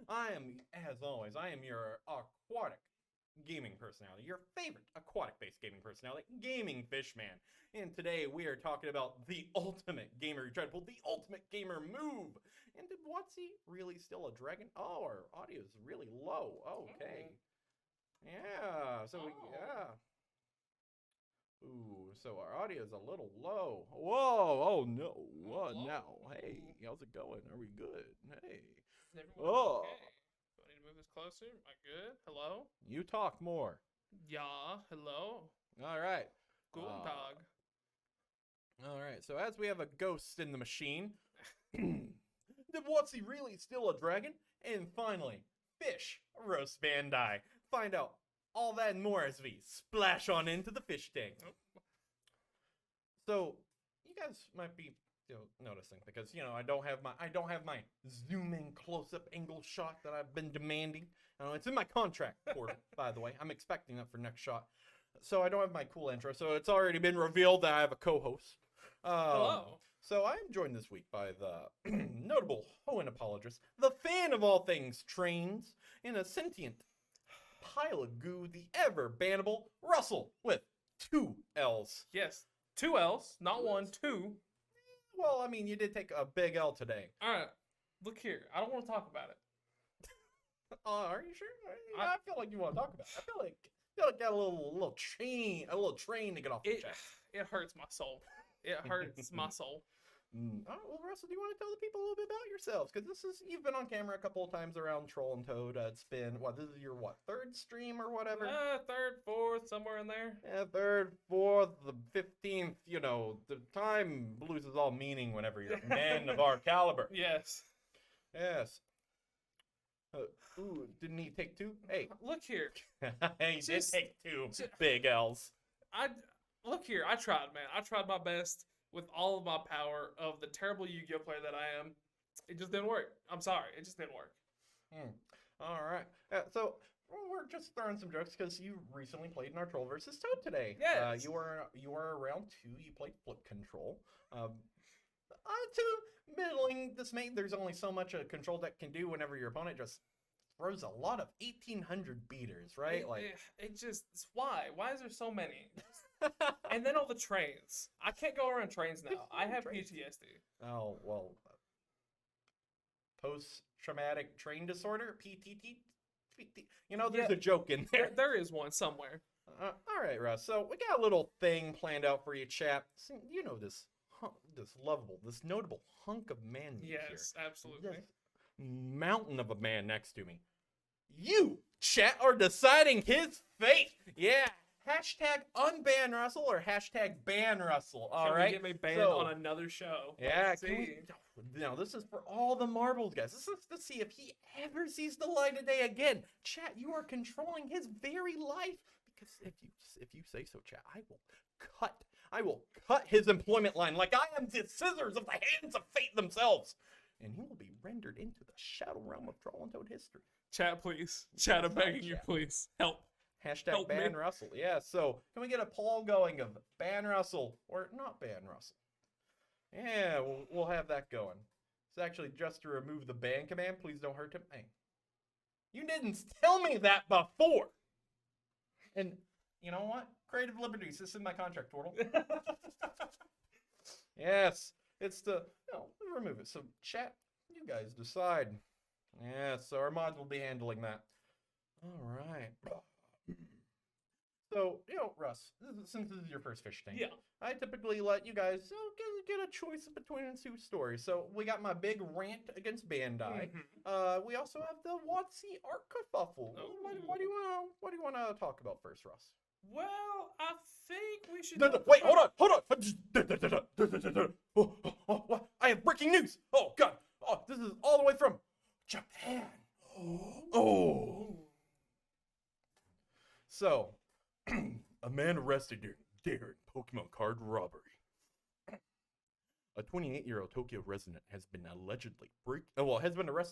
As always, I am your aquatic gaming personality, your favorite aquatic-based gaming personality, Gaming Fishman. And today we are talking about the ultimate gamer. You try to pull the ultimate gamer move. And did Watsy really still a dragon? Oh, our audio is really low. Okay. Yeah. Yeah. Ooh, so our audio is a little low. Whoa, oh no, what now? Hey, how's it going? Are we good? Hey. Is everyone okay? Do I need to move this closer? Am I good? Hello? You talk more. Yeah, hello? All right. Guten Tag. All right, so as we have a ghost in the machine, did Watsy really steal a dragon? And finally, Fish roast Bandai. Find out all that and more as we splash on into the fish tank. So, you guys might be noticing because I don't have my zoom in close up angle shot that I've been demanding. It's in my contract, by the way. I'm expecting that for next shot. So I don't have my cool intro. So it's already been revealed that I have a co-host. Hello. So I am joined this week by the notable Hoenn apologist, the fan of all things trains, and a sentient pile of goo, the ever bannable Russell with 2 L's. Yes, 2 L's, not 1, 2. Well, I mean, you did take a big L today. All right, look here. I don't want to talk about it. Are you sure? I feel like you want to talk about it. I feel like you got a little train to get off your chest. It hurts my soul. It hurts my soul. All right, well, Russell, do you want to tell the people a little bit about yourselves? Because you've been on camera a couple of times around Troll and Toad. It's been, this is your, 3rd stream or whatever? 3rd, 4th, somewhere in there. Yeah, 3rd, 4th, the 15th, the time loses all meaning whenever you're men of our caliber. Yes. Yes. Didn't he take 2? Hey. Look here. He did take 2 big L's. Look here, I tried, man. I tried my best with all of my power of the terrible Yu-Gi-Oh player that I am. It just didn't work. I'm sorry. It just didn't work. All right. So we're just throwing some jokes because you recently played in our Troll versus Toad today. Yes. You were around 2. You played Flip Control. To middling dismay, there's only so much a control deck can do whenever your opponent just throws a lot of 1800 beaters, right? It's why? Why is there so many? And then all the trains. I can't go around trains now. I have PTSD. Oh, well. Post-traumatic train disorder? PTT? There's a joke in there. There is one somewhere. All right, Russ. So we got a little thing planned out for you, chap. This lovable, this notable hunk of man. Yes, here. absolutely. This mountain of a man next to me. You, chat, are deciding his fate. Yeah. Hashtag unban Russell or hashtag ban Russell. All right. Can we get me banned on another show? Yeah. Now, this is for all the marbles, guys. This is to see if he ever sees the light of day again. Chat, you are controlling his very life. Because if you say so, chat, I will cut his employment line like I am the scissors of the hands of fate themselves. And he will be rendered into the shadow realm of Troll and Toad history. Chat, please. Chat, I'm begging you, please. Help. Hashtag Help ban me. Russell. Yeah, so can we get a poll going of ban Russell or not ban Russell? Yeah, we'll have that going. It's actually just to remove the ban command. Please don't hurt him. Hey, you didn't tell me that before. And you know what? Creative liberties. This is my contract, Turtle. Yes, it's remove it. So chat, you guys decide. Yeah, so our mods will be handling that. All right. So, Russ, since this is your first fish tank, yeah, I typically let you guys get a choice between the 2 stories. So we got my big rant against Bandai. Mm-hmm. We also have the Watsy art kerfuffle. Oh. What do you want to talk about first, Russ? Well, I think we should. Wait, hold on. What? I have breaking news. Oh God. Oh, this is all the way from Japan. Oh. So, a man arrested during Pokemon card robbery. A 28-year-old Tokyo resident has been arrested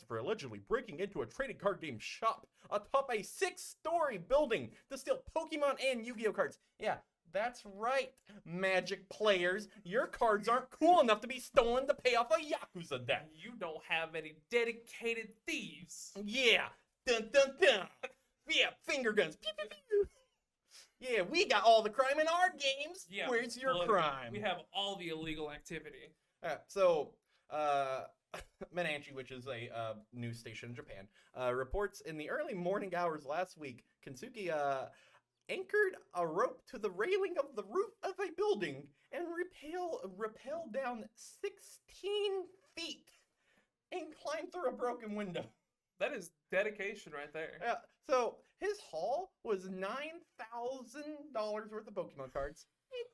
for allegedly breaking into a trading card game shop atop a 6-story building to steal Pokemon and Yu-Gi-Oh cards. Yeah, That's right, Magic players. Your cards aren't cool enough to be stolen to pay off a Yakuza debt. You don't have any dedicated thieves. Yeah. Dun dun dun. Yeah, finger guns. Pew, pew, pew. Yeah, we got all the crime in our games. Yeah, Where's your buddy, crime? We have all the illegal activity. So, Menanchi, which is a news station in Japan, reports in the early morning hours last week, Kensuke anchored a rope to the railing of the roof of a building and rappelled down 16 feet and climbed through a broken window. That is dedication right there. Yeah. So his haul was $9,000 worth of Pokemon cards and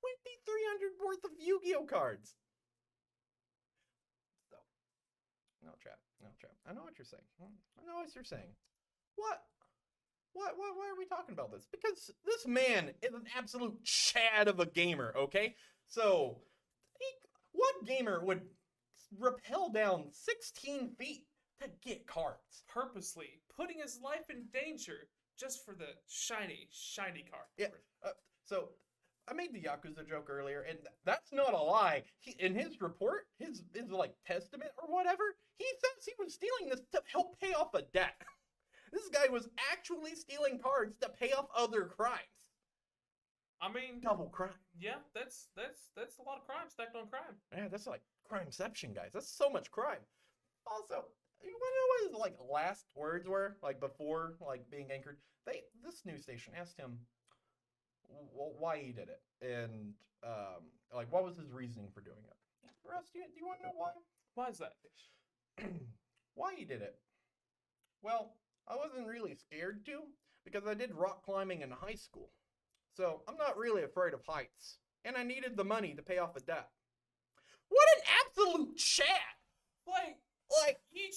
2,300 worth of Yu-Gi-Oh cards. So, no trap. I know what you're saying. I know what you're saying. What? Why are we talking about this? Because this man is an absolute chad of a gamer, okay? So, what gamer would rappel down 16 feet to get cards? Purposely putting his life in danger just for the shiny card. Yeah. So, I made the Yakuza joke earlier, and that's not a lie. In his report, his like testament or whatever, he says he was stealing this to help pay off a debt. This guy was actually stealing cards to pay off other crimes. I mean, Double crime. Yeah, that's a lot of crime stacked on crime. Yeah, that's like crimeception, guys. That's so much crime. Also, you want to know what his like last words were, like before like being anchored? This news station asked him why he did it, and like what was his reasoning for doing it. Russ, do you want to know why? Why is that? Why he did it? Well, I wasn't really scared to, because I did rock climbing in high school. So I'm not really afraid of heights. And I needed the money to pay off a debt. What an absolute chat! Like you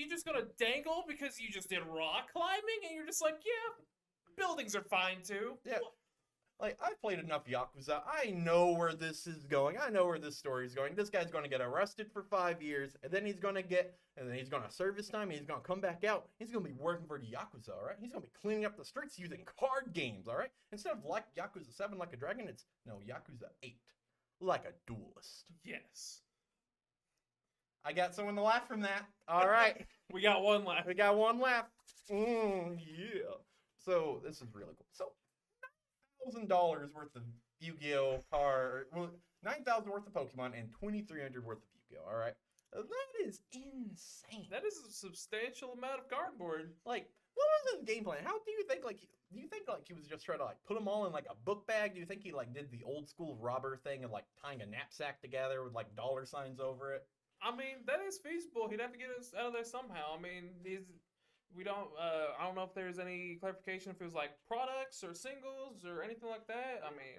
just gonna dangle because you just did rock climbing and you're just like, yeah, buildings are fine too. Yeah. Like, I've played enough Yakuza. I know where this is going. I know where this story is going. This guy's going to get arrested for 5 years, and then he's going to serve his time, and he's going to come back out. He's going to be working for the Yakuza, all right? He's going to be cleaning up the streets using card games, all right? Instead of like Yakuza 7 like a dragon, it's, no, Yakuza 8 like a duelist. Yes. I got someone to laugh from that. All right. We got one left. We got one left. Yeah. So, this is really cool. So, $9,000 worth of Yu-Gi-Oh card, well, 9,000 worth of Pokemon and 2,300 worth of Yu-Gi-Oh. All right, that is insane. That is a substantial amount of cardboard. Like, what was his game plan? How do you think? Like, do you think like he was just trying to like put them all in like a book bag? Do you think he like did the old school robber thing of like tying a knapsack together with like dollar signs over it? I mean, that is feasible. He'd have to get us out of there somehow. I mean, I don't know if there's any clarification if it was like products or singles or anything like that. I mean,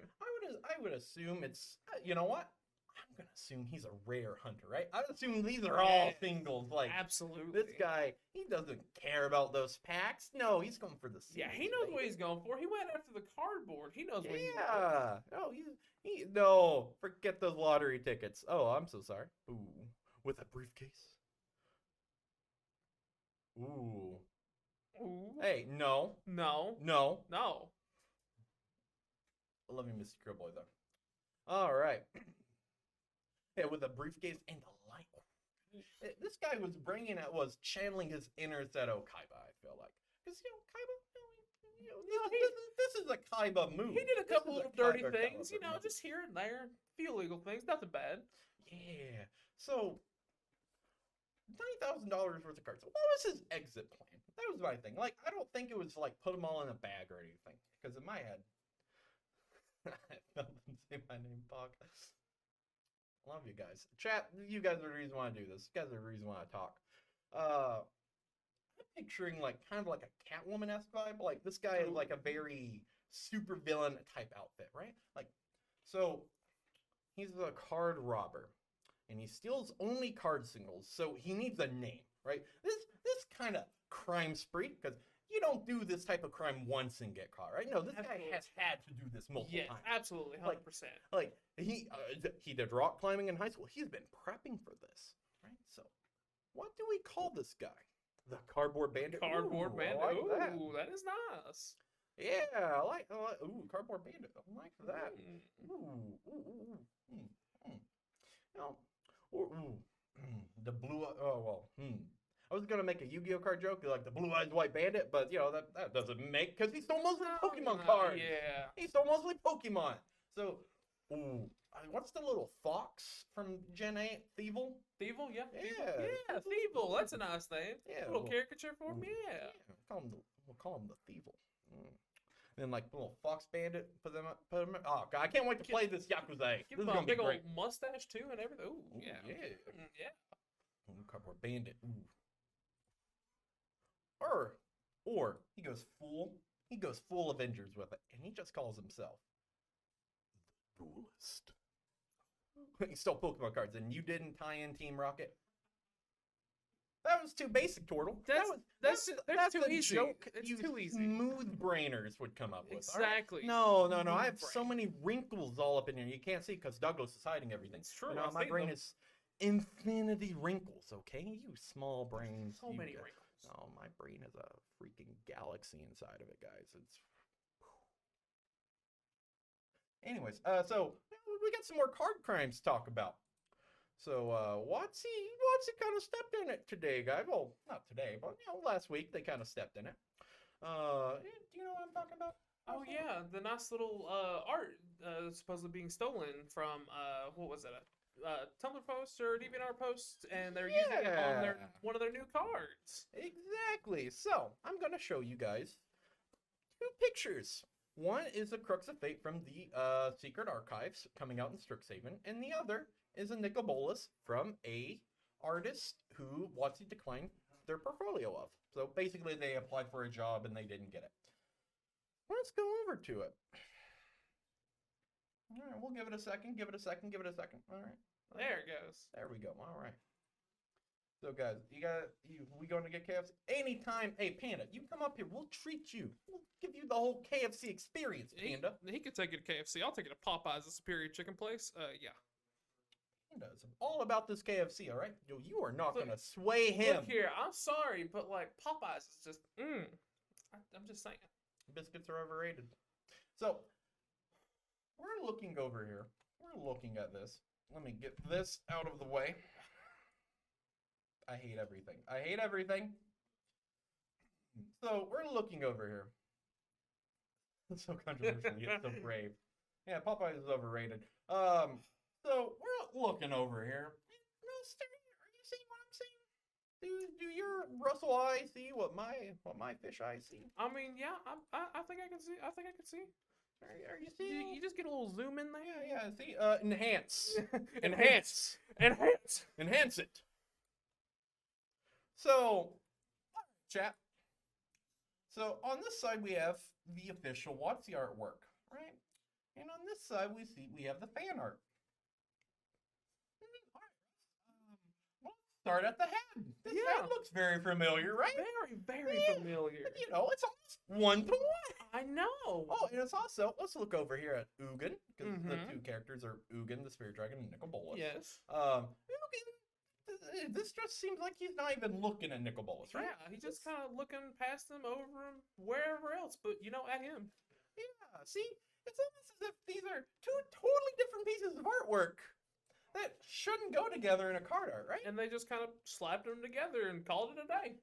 I would assume it's, you know what? I'm going to assume he's a rare hunter, right? I would assume these are all singles. Like, absolutely. This guy, he doesn't care about those packs. No, he's going for the singles. Yeah, he knows what he's going for. He went after the cardboard. He knows what he's going for. Yeah. Oh, no, forget those lottery tickets. Oh, I'm so sorry. Ooh, with a briefcase. Ooh. Ooh. Hey, no. No. No. No. I love you, Mr. Girl Boy, though. All right. Yeah, with a briefcase and a light. This guy was channeling his inner Seto Kaiba, I feel like. Because, Kaiba, this is a Kaiba move. He did a couple of dirty things, just here and there. A few illegal things, nothing bad. Yeah. So, $9,000 worth of cards. What was his exit plan? That was my thing. Like, I don't think it was like put them all in a bag or anything. Because in my head, I felt them say my name, Pog. Love you guys. Chat, you guys are the reason why I do this. You guys are the reason why I talk. I'm picturing like kind of like a Catwoman-esque vibe. Like, this guy is like a very super villain type outfit, right? Like, so he's a card robber. And he steals only card singles, so he needs a name, right? This kind of crime spree, because you don't do this type of crime once and get caught, right? No, this guy has had to do this multiple times. Absolutely, 100%. Like he did rock climbing in high school. He's been prepping for this, right? So, what do we call this guy? The Cardboard Bandit. Cardboard Bandit. I like that. Ooh, that is nice. Yeah, I like ooh, Cardboard Bandit. I like that. Mm. Mm, mm. No, ooh, the blue. Oh well. I was gonna make a Yu-Gi-Oh card joke like the Blue Eyes White Bandit, but you know that doesn't make because he stole mostly Pokemon cards. Yeah. He stole mostly Pokemon. So, ooh, what's the little fox from Gen 8? Thievul? Thievul, yeah. Yeah. Yeah, Thievul. That's a nice name. Yeah. Little caricature for him, yeah. We'll call him the Thievul. Then like the little fox bandit, put them up. Oh god, I can't wait to play this Yakuza. Give This him is a gonna be big great. old mustache too and everything. Ooh, Ooh, yeah. yeah. Yeah. Cardboard Bandit. Ooh. Or he goes full Avengers with it, and he just calls himself the Duelist. He stole Pokemon cards, and you didn't tie in Team Rocket. That was too basic, Tortle. That's too the easy. joke It's you too easy. smooth brainers would come up with. All right? Exactly. No. I have Smooth so brain. many wrinkles all up in here. You can't see because Douglas is hiding everything. It's true. You know, I've my seen brain them. is infinity wrinkles. Okay, you small brains. So you many guys. wrinkles. Oh, my brain is a freaking galaxy inside of it, guys. It's. Anyways, so we got some more card crimes to talk about. So, Watsy kind of stepped in it today, guys. Well, not today, but last week they kind of stepped in it. Do you know what I'm talking about? Oh yeah, the nice little art supposedly being stolen from what was it? Tumblr post or DeviantArt post, and they're using it on one of their new cards. Exactly. So I'm gonna show you guys two pictures. One is a Crux of Fate from the Secret Archives coming out in Strixhaven, and the other is a Nicol Bolas from a artist who Watsy declined their portfolio of. So basically, they applied for a job and they didn't get it. Let's go over to it. All right, we'll give it a second. Give it a second. All right. There it goes. There we go. All right. So guys, we going to get KFC anytime. Hey Panda, you come up here. We'll treat you. We'll give you the whole KFC experience, Panda. He could take it to KFC. I'll take it to Popeyes, a superior chicken place. Yeah. Panda's all about this KFC. All right, you are not gonna sway him. Look here, I'm sorry, but like Popeyes is just I'm just saying. Biscuits are overrated. So we're looking over here. We're looking at this. Let me get this out of the way. I hate everything. So we're looking over here. It's so controversial, yet so brave. Yeah, Popeyes is overrated. So we're looking over here. Mister, are you seeing what I'm seeing? Do your Russell eyes see what my fish eyes see? I mean, yeah, I think I can see. I think I can see. Are you seeing? You just get a little zoom in there. Yeah. See, enhance, enhance it. So, chat. So on this side we have the official Watsy artwork, right? And on this side we have the fan art. All right. Well, start at the head. This head looks very familiar, right? Very familiar. You know, it's almost 1 to 1. I know. Oh, and it's also, let's look over here at Ugin, because the two characters are Ugin, the Spirit Dragon, and Nicol Bolas. Yes. Ugin, this just seems like he's not even looking at Nicol Bolas, right? Yeah, he's just kind of looking past him, over him, wherever else, but at him. Yeah, see? It's almost as if these are two totally different pieces of artwork that shouldn't go together in a card art, right? And they just kind of slapped them together and called it a day.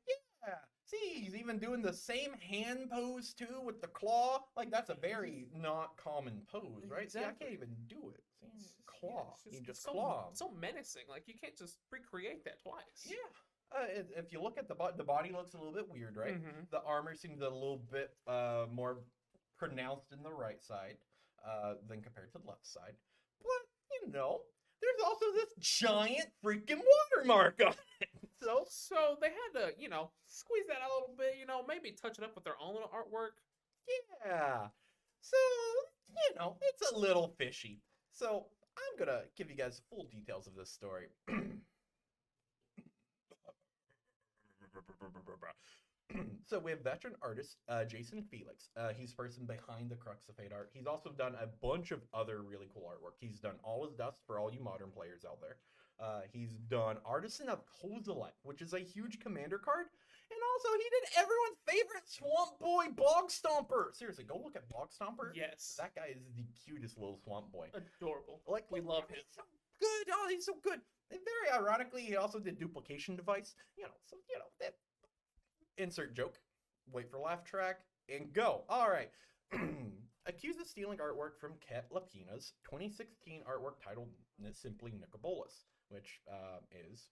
Yeah. See, he's even doing the same hand pose too with the claw. Like that's a very not common pose, right? Exactly. See, I can't even do it. See, claw. You just so, claw. So menacing. Like you can't just recreate that twice. Yeah. If you look at the body looks a little bit weird, right? The armor seems a little bit more pronounced in the right side than compared to the left side. But there's also this giant freaking watermark on it. So they had to, squeeze that out a little bit, maybe touch it up with their own little artwork. Yeah. So, it's a little fishy. So, I'm going to give you guys full details of this story. So we have veteran artist Jason Felix. He's the person behind the Crux of Fate art. He's also done a bunch of other really cool artwork. He's done All Is Dust for all you modern players out there. He's done Artisan of Kozilek, which is a huge commander card. And also, he did everyone's favorite Swamp Boy Bog Stomper. Seriously, go look at Bog Stomper. Yes. That guy is the cutest little Swamp Boy. Adorable. Like, we love him. He's so good. Oh, he's so good. And very ironically, he also did Duplication Device. That insert joke. Wait for laugh track and go. All right. Accused of stealing artwork from Ket Lapina's 2016 artwork titled simply Nicobolus, which is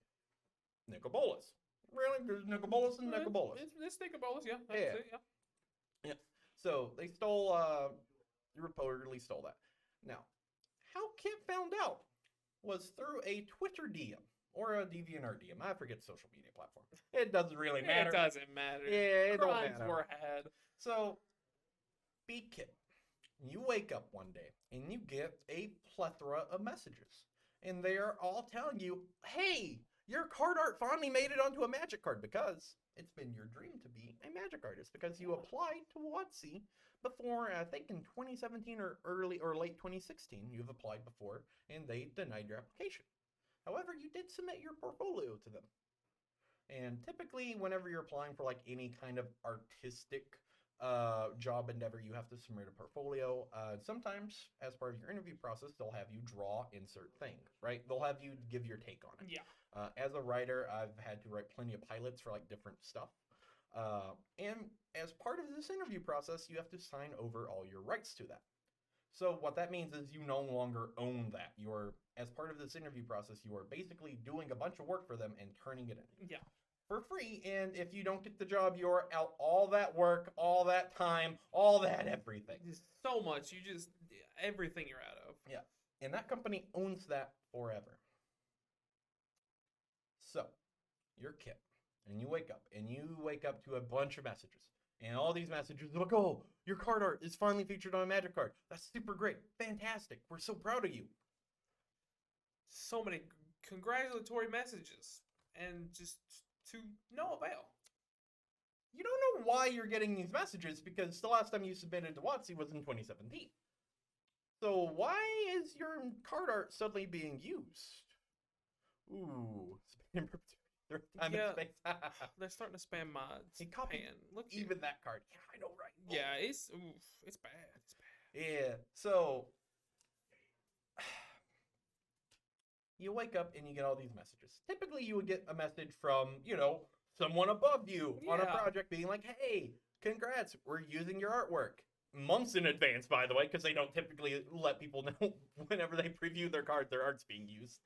Nicobolus. Really? There's Nicobolus and Nicobolus. It's Nicobolus, yeah. Yeah. It, yeah. Yeah. So they stole, reportedly stole that. Now, how Kit found out was through a Twitter DM or a DeviantArt DM. I forget the social media platform. It doesn't really matter. It doesn't matter. Yeah, it don't Crimes matter. were had. So, be Kit. You wake up one day and you get a plethora of messages. And they are all telling you, hey, your card art finally made it onto a Magic card because it's been your dream to be a Magic artist because you applied to WotC before, I think in 2017 or early or late 2016, you've applied before and they denied your application. However, you did submit your portfolio to them. And typically, whenever you're applying for like any kind of artistic job endeavor, you have to submit a portfolio. Sometimes, as part of your interview process, they'll have you draw insert thing, right? They'll have you give your take on it. Yeah. As a writer, I've had to write plenty of pilots for like different stuff. And as part of this interview process, you have to sign over all your rights to that. So what that means is you no longer own that. You're, as part of this interview process, you are basically doing a bunch of work for them and turning it in. Yeah. For free, and if you don't get the job, you're out all that work, all that time, all that everything. Just so much. You just, everything you're out of. Yeah. And that company owns that forever. So, you're Kit, and you wake up to a bunch of messages. And all these messages are like, oh, your card art is finally featured on a Magic card. That's super great. Fantastic. We're so proud of you. So many congratulatory messages. And just to no avail. You don't know why you're getting these messages because the last time you submitted to WotC was in 2017. So why is your card art suddenly being used? Ooh, spam perpetuity. Time and space. They're starting to spam my pan. Look here. Even that card. Yeah, I know, right? Yeah, it's bad. It's bad. Yeah. So you wake up and you get all these messages. Typically, you would get a message from, someone above you on a project being like, hey, congrats, we're using your artwork. Months in advance, by the way, because they don't typically let people know whenever they preview their card, their art's being used.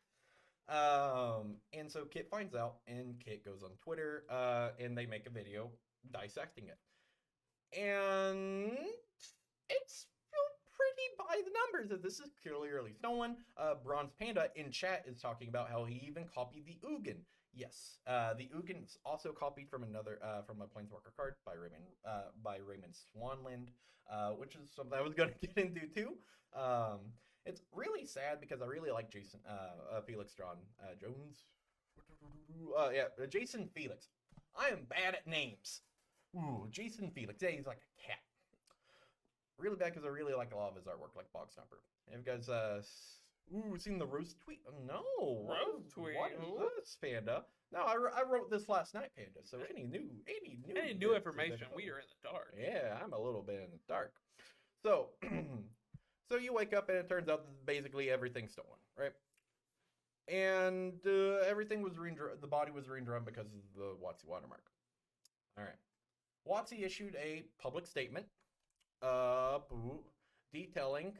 And so Kit finds out, and Kit goes on Twitter, and they make a video dissecting it. And it's pretty by the numbers that this is clearly stolen. Bronze Panda in chat is talking about how he even copied the Ugin. Yes, the Ugin is also copied from another from a Planeswalker card by Raymond Swanland, which is something I was going to get into too. It's really sad because I really like Jason Felix Jones. Jason Felix. I am bad at names. Ooh, Jason Felix. Yeah, he's like a cat. Really bad because I really like a lot of his artwork, like Bog Stomper. Have you guys seen the Rose tweet? No. Rose tweet? What is this, Panda? No, I wrote this last night, Panda. So any new information, we are in the dark. Yeah, I'm a little bit in the dark. So, so you wake up and it turns out that basically everything's stolen, right? And everything was the body was redrawn because of the WotC watermark. All right. WotC issued a public statement detailing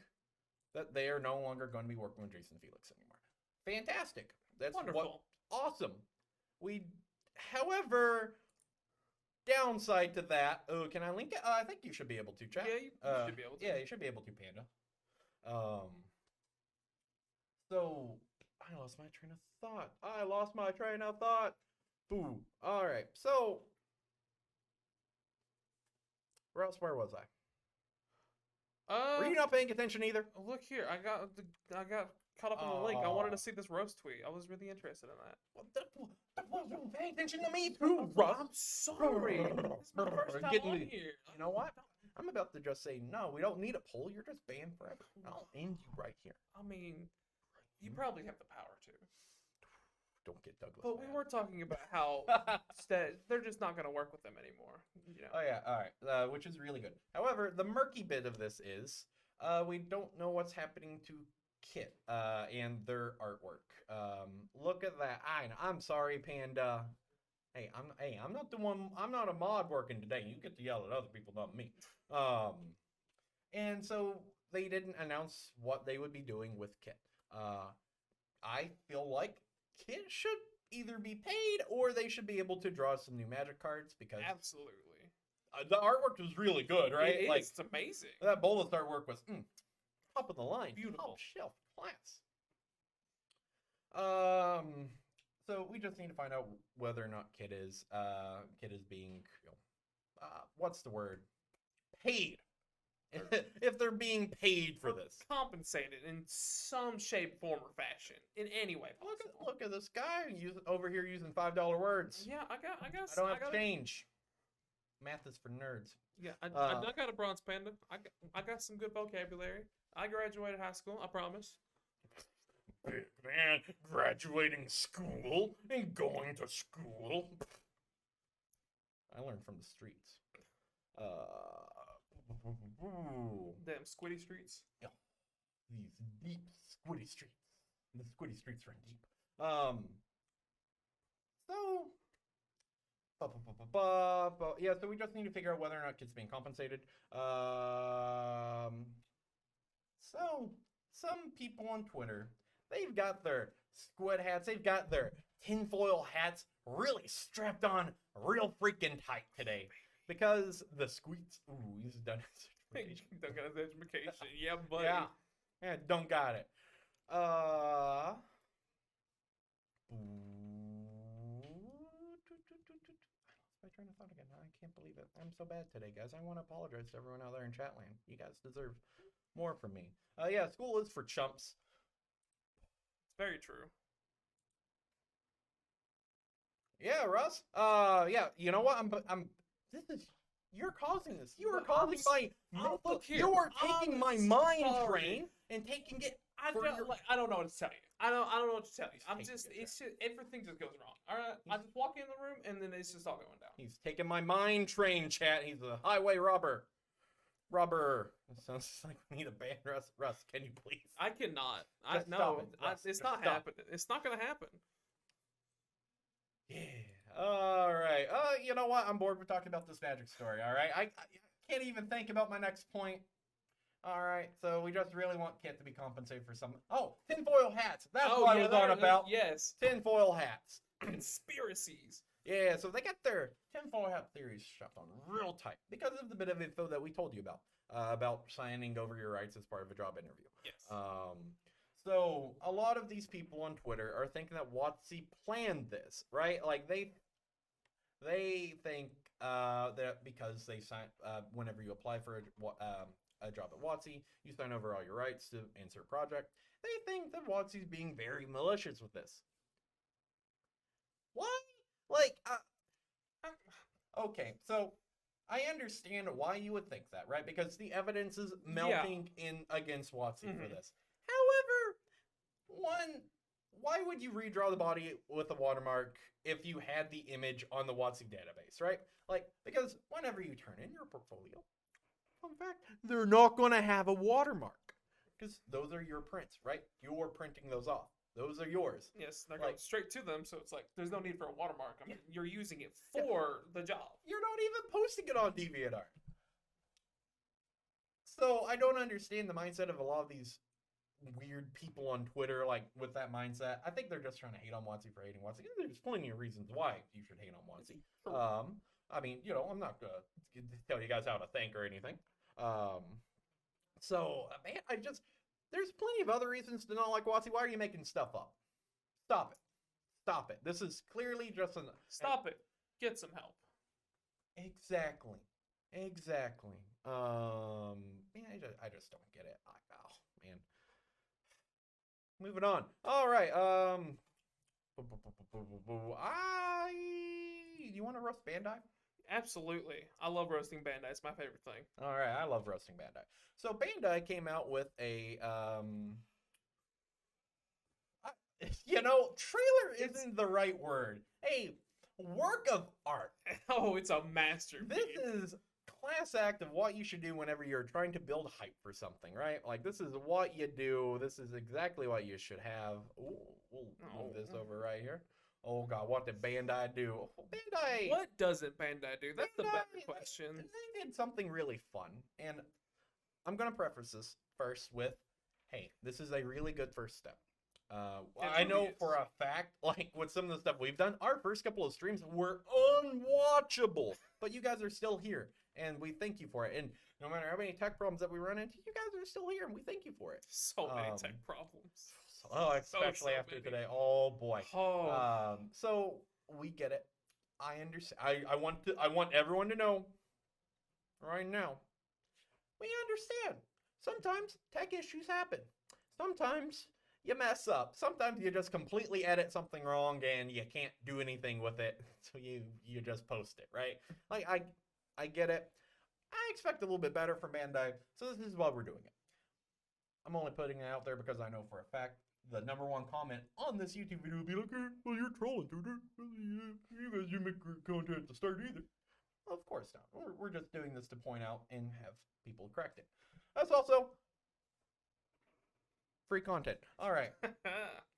that they are no longer going to be working with Jason Felix anymore. Fantastic. That's wonderful. Awesome. However, downside to that. Oh, can I link it? I think you should be able to, chat. Yeah, you should be able to. Yeah, you should be able to, Panda. So I lost my train of thought. Boo. All right. So, where was I? Were you not paying attention either? Look here, I got caught up on the link. I wanted to see this roast tweet. I was really interested in that. Well, you pay attention to me too, Russ. I'm sorry. It's my first time on here. You know what? I'm about to just say, no, we don't need a poll. You're just banned forever. I'll end you right here. I mean, you probably have the power to. don't get Douglas. But we mad. were talking about how they're just not going to work with them anymore. You know. Oh yeah, all right, which is really good. However, the murky bit of this is we don't know what's happening to Kit and their artwork. Look at that. I'm sorry, Panda. I'm not the one. I'm not a mod working today. You get to yell at other people, not me. And so they didn't announce what they would be doing with Kit. I feel like Kit should either be paid or they should be able to draw some new magic cards because Absolutely. the artwork was really good, right? It is. Like It's amazing. that Bolus artwork was top of the line, Beautiful. top shelf class. So we just need to find out whether or not Kit is being, what's the word? Paid. If they're being paid for this. Compensated in some shape, form, or fashion. In any way possible. Look at this guy over here using $5 words. Yeah, I don't have change. Math is for nerds. Yeah, I got a bronze panda. I got some good vocabulary. I graduated high school, I promise. Big man graduating school and going to school. I learned from the streets. Damn squiddy streets. Yeah. These deep squiddy streets. The squiddy streets run deep. Yeah, so we just need to figure out whether or not Kit's being compensated. So some people on Twitter, they've got their squid hats, they've got their tinfoil hats really strapped on real freaking tight today. Because the squeaks, he's done his education. Don't got his education. Yeah, buddy. Yeah, don't got it. Am I trying to thought again? I can't believe it. I'm so bad today, guys. I want to apologize to everyone out there in Chatland. You guys deserve more from me. Yeah, school is for chumps. It's very true. Yeah, Russ. Yeah. You know what? You're causing this. You are causing my. Look here. You are taking my mind train and taking it. I don't know what to tell you. I don't know what to tell you. Everything just goes wrong. All right. I just walk in the room and then it's just all going down. He's taking my mind train, chat. He's a highway robber. It sounds like we need a band. Russ, can you please? I cannot. It's not happening. It's not gonna happen. Yeah. All right. You know what? I'm bored with talking about this magic story. All right. I can't even think about my next point. All right. So we just really want Kit to be compensated for some. Oh, tinfoil hats. That's what I was on about. Yes. Tinfoil hats. Conspiracies. Yeah. So they got their tinfoil hat theories shoved on real tight because of the bit of info that we told you about signing over your rights as part of a job interview. Yes. So a lot of these people on Twitter are thinking that WotC planned this, right? Like they think that because they sign whenever you apply for a job at WotC, you sign over all your rights to insert project. They think that WotC's being very malicious with this. Why? Like, okay, so I understand why you would think that, right? Because the evidence is melting in against WotC for this. However, why would you redraw the body with a watermark if you had the image on the WotC database, right? Like, because whenever you turn in your portfolio, fun fact, they're not going to have a watermark because those are your prints, right? You're printing those off. Those are yours. Yes, they're going straight to them, so it's like there's no need for a watermark. I mean, you're using it for the job. You're not even posting it on DeviantArt. So I don't understand the mindset of a lot of these weird people on Twitter, like with that mindset. I think they're just trying to hate on WotC for hating WotC. There's plenty of reasons why you should hate on WotC. I mean, you know, I'm not gonna tell you guys how to think or anything. So man, there's plenty of other reasons to not like WotC. Why are you making stuff up? Stop it. This is clearly just Stop it. Get some help. Exactly. Man, I just don't get it. Oh man. Moving on. All right. You want to roast Bandai? Absolutely. I love roasting Bandai. It's my favorite thing. All right. I love roasting Bandai. So Bandai came out with a trailer isn't the right word. A work of art. Oh, it's a masterpiece. This is class act of what you should do whenever you're trying to build hype for something, right? Like, this is what you do. This is exactly what you should have. Ooh, we'll move this over right here. Oh, God, what did Bandai do? Bandai... What doesn't Bandai do? That's the better question. They did something really fun. And I'm going to preface this first with, hey, this is a really good first step. I know for a fact, like with some of the stuff we've done, our first couple of streams were unwatchable. But you guys are still here, and we thank you for it. And no matter how many tech problems that we run into, you guys are still here, and we thank you for it. So many tech problems. Especially after many. today. Oh boy. Oh. So we get it. I understand. I want everyone to know right now. We understand. Sometimes tech issues happen. Sometimes you mess up. Sometimes you just completely edit something wrong and you can't do anything with it. So you just post it, right? Like I get it. I expect a little bit better from Bandai. So this is why we're doing it. I'm only putting it out there because I know for a fact the #1 comment on this YouTube video will be like, well, you're trolling, dude. You guys didn't make content at the start either. Of course not. We're just doing this to point out and have people correct it. That's also free content. All right.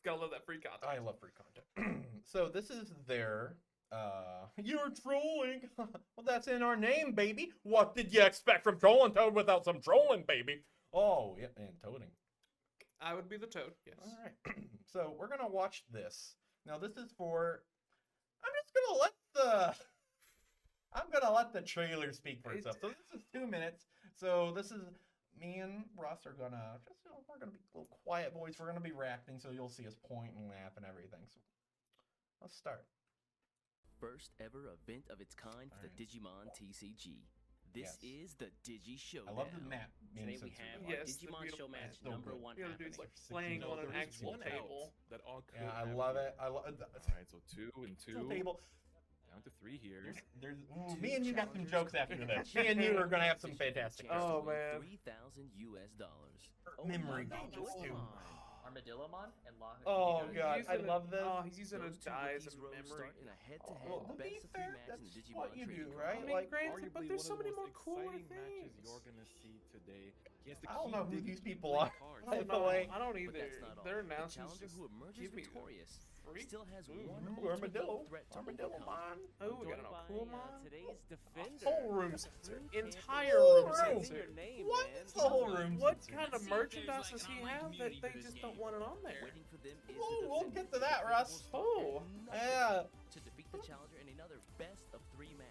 Gotta love that free content. I love free content. So this is their you're trolling. Well, that's in our name, baby. What did you expect from Trolling Toad without some trolling, baby? Oh, yeah, and toading. I would be the toad, yes. All right. So we're gonna watch this. Now this is for. I'm gonna let the trailer speak for itself. So this is 2 minutes. So this is me and Russ are gonna we're gonna be a little quiet voice. We're gonna be reacting, so you'll see us point and laugh and everything. So let's start. First ever event of its kind for the Digimon TCG. This is the Digi Showdown. I love the map. Today we have our Digimon Show match #1 happening. Like playing on an actual table. Yeah, I love it. I love it. Alright, so 2 and 2. Table. Down to 3 here. Me and you got some jokes after this. Me and you are gonna have some fantastic. Oh man. $3,000 US. Memory goggles too. Armadillomon and Lock. Oh god, I love this. Oh, he's using a die as a memory. In a head-to-head Well, to be best of 3 fair, match in that's the Digimon what you do, trading card. right? I mean, Like, granted, but there's so many more cooler matches things. you're gonna see today. I don't know who these people are. I By the way, don't But either. that's not all. Their The announcements challenger just who emerges give me victorious free. still has Ooh, one Armadillo. ultimate threat to Armadillo overcome. Mon. Oh, we got an cool mon. Today's defender. Whole room sensor. Entire Whole room room. sensor. What is the whole room? What sensor? kind of merchandise does he have that they just don't want it on there? Waiting for them is Oh, the we'll defender. get to that, Russ. Oh. Yeah. To defeat the challenger in another best of 3 match.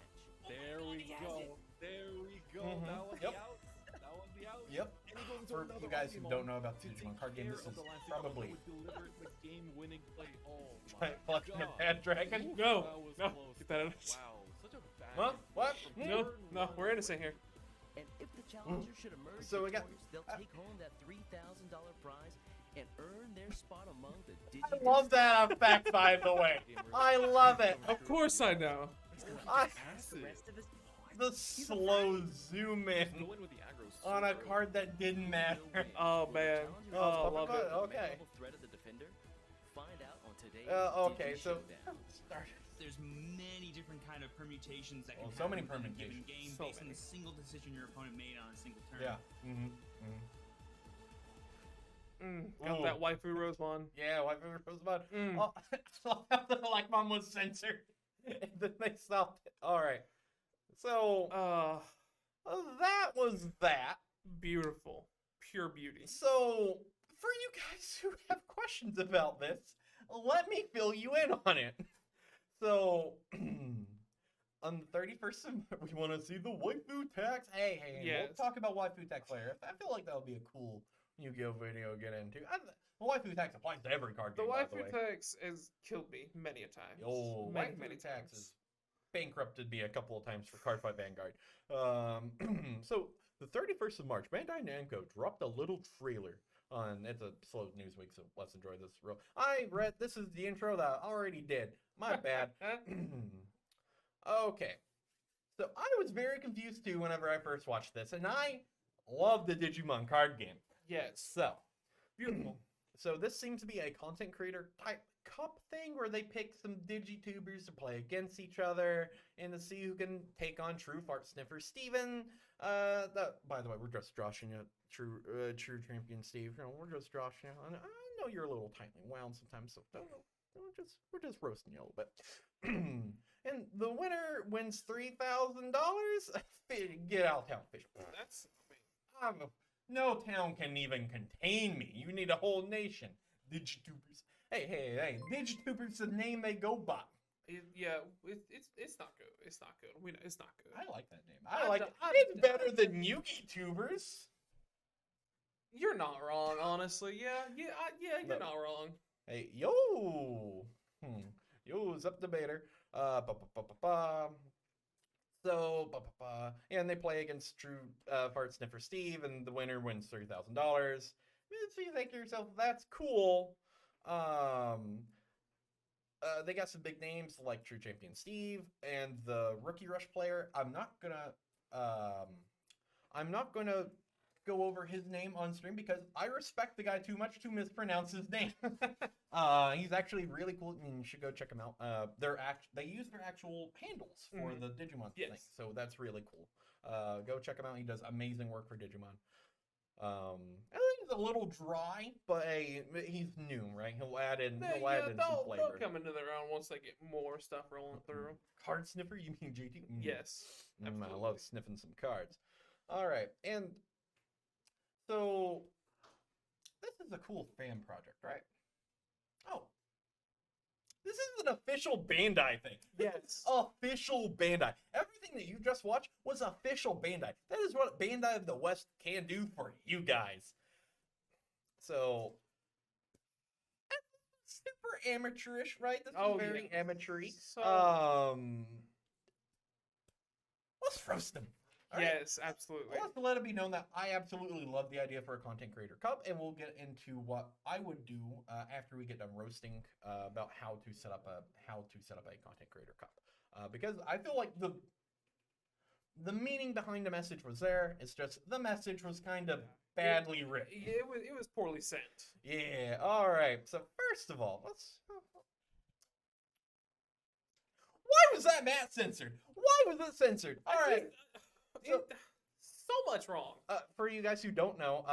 There we go. There we go. Mhm. That was Yep. the out. That was the out. Yep. And he goes into For another you guys who Pokemon don't know about the to Digimon take card game, care this of is the last Digimon probably that would deliver the game-winning play. Oh my Giant collection of God. bad dragon. No, That was no, close. get that out. Wow, such a bad. Huh? What? No, we're innocent here. And if the challenger should emerge So we got- victorious, they'll take home that $3,000 prize and earn their spot among the I Digi. love that effect, by the way. I love it. Of course I know. I, The rest of his the slow zoom in Go in with the aggro on a super card that didn't matter. Oh man. Oh, Oh, love it. Okay. Threat of the defender. Find out on today's Okay, Digi so Showdown. start. There's many different kind of permutations that can so many happen in a given permutations. game So based on many. the single decision your opponent made on a single turn. Yeah. Got Ooh. that waifu Rosemon. Yeah, waifu Rosemon. Mm. Oh, like mom was censored. And then they stopped it. All right. So that was that. Beautiful. Pure beauty. So for you guys who have questions about this, let me fill you in on it. So on the 31st, we want to see the waifu tax. Hey, Yes. we'll talk about waifu tax later. I feel like that would be a cool Yu-Gi-Oh video to get into. The waifu tax applies to every card The game, by the waifu way. tax has killed me many a time. Oh, many, waifu many tax times. has bankrupted me a couple of times for Cardfight Vanguard. So the 31st of March, Bandai Namco dropped a little trailer on. It's a slow news week, so let's enjoy this real. This is the intro that I already did. My bad. Okay. So I was very confused too whenever I first watched this, and I love the Digimon card game. Yes. So, Beautiful. So this seems to be a content creator type cup thing where they pick some digitubers to play against each other and to see who can take on True Fart Sniffer Steven. By the way, we're just joshing you, true champion Steve. You know, we're just joshing you. I know you're a little tightly wound sometimes, so we're just roasting you a little bit. And the winner wins $3,000. Get out of town, fish. That's. No town can even contain me. You need a whole nation. Digitubers. Hey. Digitubers the name they go by. Yeah, it's not good. It's not good. We know it's not good. I like that name. It's better than Yugi Tubers. You're not wrong, honestly. Yeah, you're not wrong. Hey, yo. Yo's up debater. So, and they play against True Fart Sniffer Steve, and the winner wins $30,000. So you think to yourself, that's cool. They got some big names like True Champion Steve and the Rookie Rush player. I'm not gonna go over his name on stream because I respect the guy too much to mispronounce his name. He's actually really cool, and you should go check him out. They use their actual handles for the Digimon thing, so that's really cool. Go check him out. He does amazing work for Digimon. I think he's a little dry, but hey, he's new, right? He'll add in some flavor. They'll come into their own once they get more stuff rolling through. Card sniffer? You mean JT? Yes. I love sniffing some cards. All right, and so this is a cool fan project, right? Oh, this is an official Bandai thing. Yes. Official Bandai. Everything that you just watched was official Bandai. That is what Bandai of the West can do for you guys. So, super amateurish, right? This is very amateur-y. So, let's roast them. All right? yes, absolutely. Let's let it be known that I absolutely love the idea for a content creator cup, and we'll get into what I would do after we get done roasting about how to set up a content creator cup. Because I feel like the meaning behind the message was there. It's just the message was kind of badly written. It was poorly sent. Yeah. All right. So first of all, why was that mat censored? Why was it censored? All right. So much wrong. For you guys who don't know,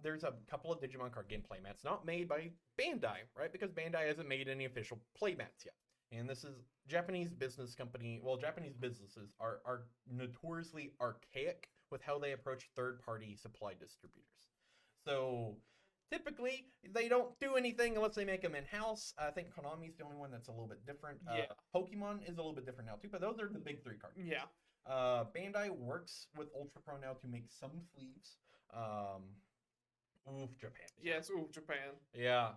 there's a couple of Digimon card game playmats not made by Bandai, right? Because Bandai hasn't made any official playmats yet. And this is Japanese business company. Well, Japanese businesses are notoriously archaic with how they approach third-party supply distributors. So typically, they don't do anything unless they make them in-house. I think Konami's the only one that's a little bit different. Pokemon is a little bit different now too, but those are the big three card games. Yeah. Bandai works with Ultra Pro now to make some sleeves. Japan. Yes, Japan. Yeah.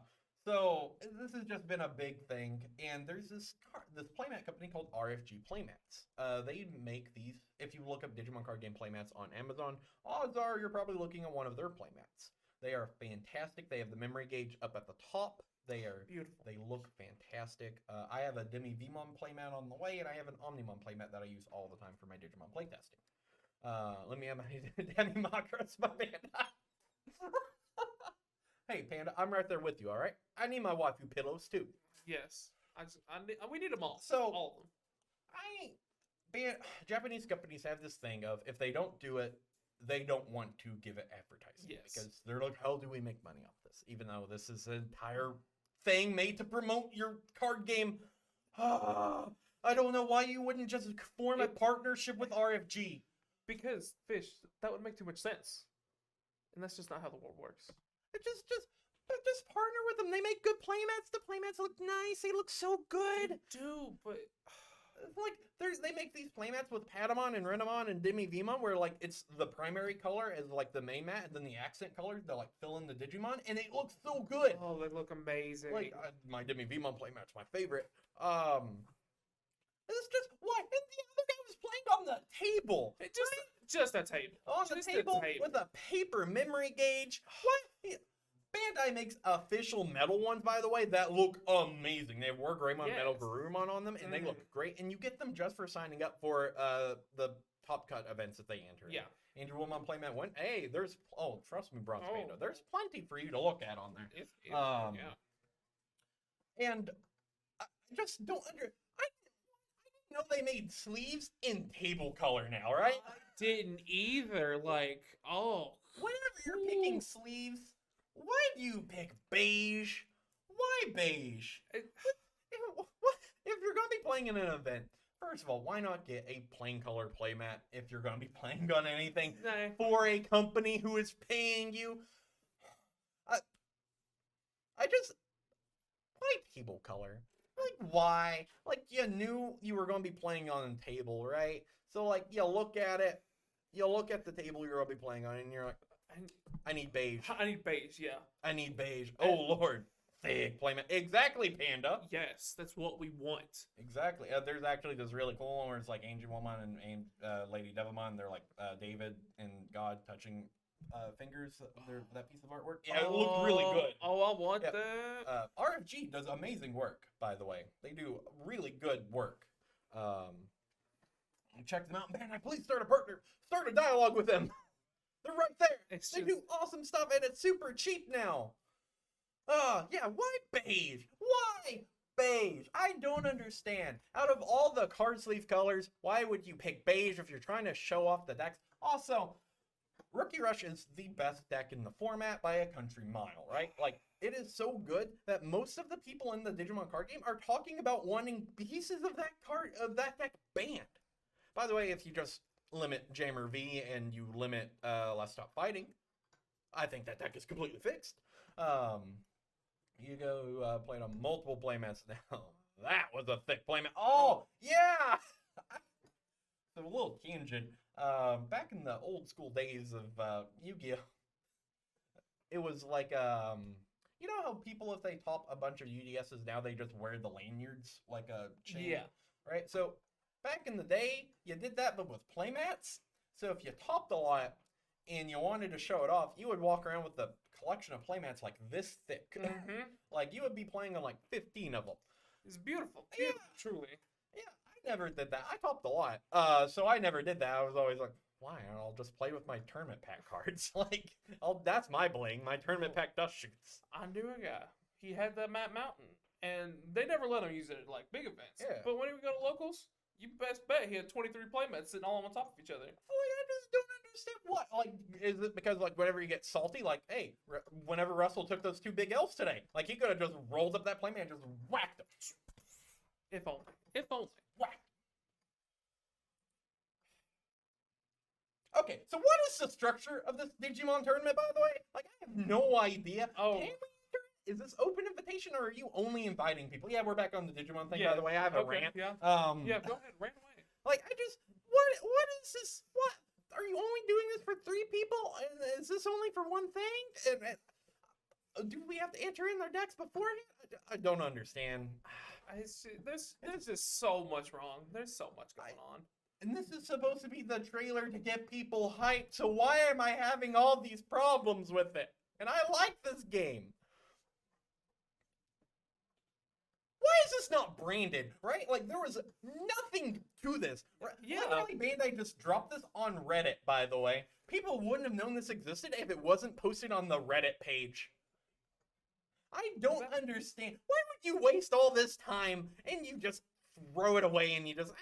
So this has just been a big thing, and there's this playmat company called RFG Playmats. They make these. If you look up Digimon card game playmats on Amazon, odds are you're probably looking at one of their playmats. They are fantastic. They have the memory gauge up at the top. They are beautiful. They look fantastic. I have a Demi Vmon playmat on the way, and I have an Omnimon playmat that I use all the time for my Digimon playtesting. Let me have my Demi Macros, my Bandai. Hey, Panda, I'm right there with you, all right? I need my waifu pillows, too. Yes. We need them all. So, all of them. Japanese companies have this thing of, if they don't do it, they don't want to give it advertising. Yes. Because they're like, how do we make money off this? Even though this is an entire thing made to promote your card game. I don't know why you wouldn't just form a partnership with RFG. Because, Fish, that would make too much sense. And that's just not how the world works. Just partner with them. They make good playmats. The playmats look nice. They look so good. They do, but like they make these playmats with Patamon and Renamon and Demi Vmon where like it's the primary color is like the main mat, and then the accent colors they like fill in the Digimon, and it looks so good. Oh, they look amazing. Like my Demi Vmon playmat's my favorite. It's just what? And the other guy was playing on the table. Just a table. On the table with a paper memory gauge. What? Bandai makes official metal ones, by the way, that look amazing. They have War Greymon Metal Garurumon on them, and they look great. And you get them just for signing up for the Top Cut events that they enter. Yeah. Angel Woman playmat went. Hey, there's trust me, Bronze Oh. Panda. There's plenty for you to look at on there. Yeah. And I just don't I didn't know they made sleeves in table color now, right? I didn't either. Like, Whenever you're picking sleeves, why do you pick beige? Why beige? If you're gonna be playing in an event, first of all, why not get a plain color playmat if you're gonna be playing on anything nah. for a company who is paying you? I just why table color? Like why? Like you knew you were gonna be playing on a table, right? So like you look at it, you look at the table you're gonna be playing on, and you're like, I need beige. I need beige. Yeah. I need beige. Oh lord, thick playmat. Exactly, Panda. Yes, that's what we want. Exactly. There's actually this really cool one where it's like Angel Woman and Lady Devilmon. They're like David and God touching fingers. That piece of artwork. Yeah, it looked really good. Oh, I want Yeah. that. RFG does amazing work, by the way. They do really good work. Check them out. Man, please start a dialogue with them. They're right there. It's They just- do awesome stuff, and it's super cheap now. Yeah, why beige? Why beige? I don't understand. Out of all the card sleeve colors, why would you pick beige if you're trying to show off the decks? Also, Rookie Rush is the best deck in the format by a country mile, right? Like, it is so good that most of the people in the Digimon card game are talking about wanting pieces of that deck banned. By the way, if you just limit Jammer V and you limit Let's Stop Fighting, I think that deck is completely fixed. You go play it on multiple playmats now. That was a thick playmat. Oh, yeah! So a little tangent. Back in the old school days of Yu-Gi-Oh! It was like, you know how people, if they top a bunch of UDSs, now they just wear the lanyards like a chain? Yeah. Right? So back in the day, you did that, but with playmats. So if you topped a lot and you wanted to show it off, you would walk around with a collection of playmats like this thick. Mm-hmm. Like you would be playing on like 15 of them. It's beautiful. Yeah. Beautiful, truly. Yeah, I never did that. I topped a lot. So I never did that. I was always like, why? I'll just play with my tournament pack cards. Like, that's my bling. My tournament pack dust shoots. I knew a guy. He had that Map Mountain, and they never let him use it at like big events. Yeah. But when he would go to locals, you best bet he had 23 playmats sitting all on top of each other. Like, I just don't understand what. Like, is it because like whenever you get salty, like, hey, whenever Russell took those 2 big L's today, like he could have just rolled up that playmat and just whacked them. If only. If only. Whack. Okay, so what is the structure of this Digimon tournament, by the way? Like, I have no idea. Oh. Can we enter it? Is this open invitation, or are you only inviting people? Yeah, we're back on the Digimon thing, Yeah, by the way. I have a okay, rant. yeah. Yeah, go ahead. Ran away. Like, I just, what is this? What? Are you only doing this for 3 people? Is this only for one thing? Do we have to enter in their decks beforehand? I don't understand. There's just so much wrong. There's so much going on. And this is supposed to be the trailer to get people hyped, so why am I having all these problems with it? And I like this game. Why is this not branded, right? Like, there was nothing to this. Yeah. Literally, Bandai just dropped this on Reddit, by the way. People wouldn't have known this existed if it wasn't posted on the Reddit page. I don't understand. Why would you waste all this time and you just throw it away and you just,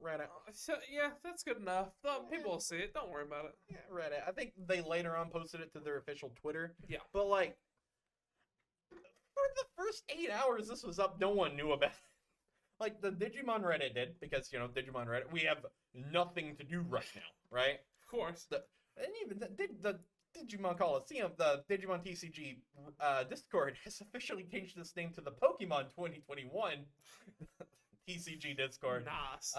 Reddit. So, yeah, that's good enough. People will see it. Don't worry about it. Yeah, Reddit. I think they later on posted it to their official Twitter. Yeah. But, like, for the first 8 hours this was up, no one knew about it. Like, the Digimon Reddit did, because, you know, Digimon Reddit, we have nothing to do right now, right? Of course. And even the Digimon Coliseum, the Digimon TCG Discord has officially changed its name to the Pokemon 2021 TCG Discord. Nice.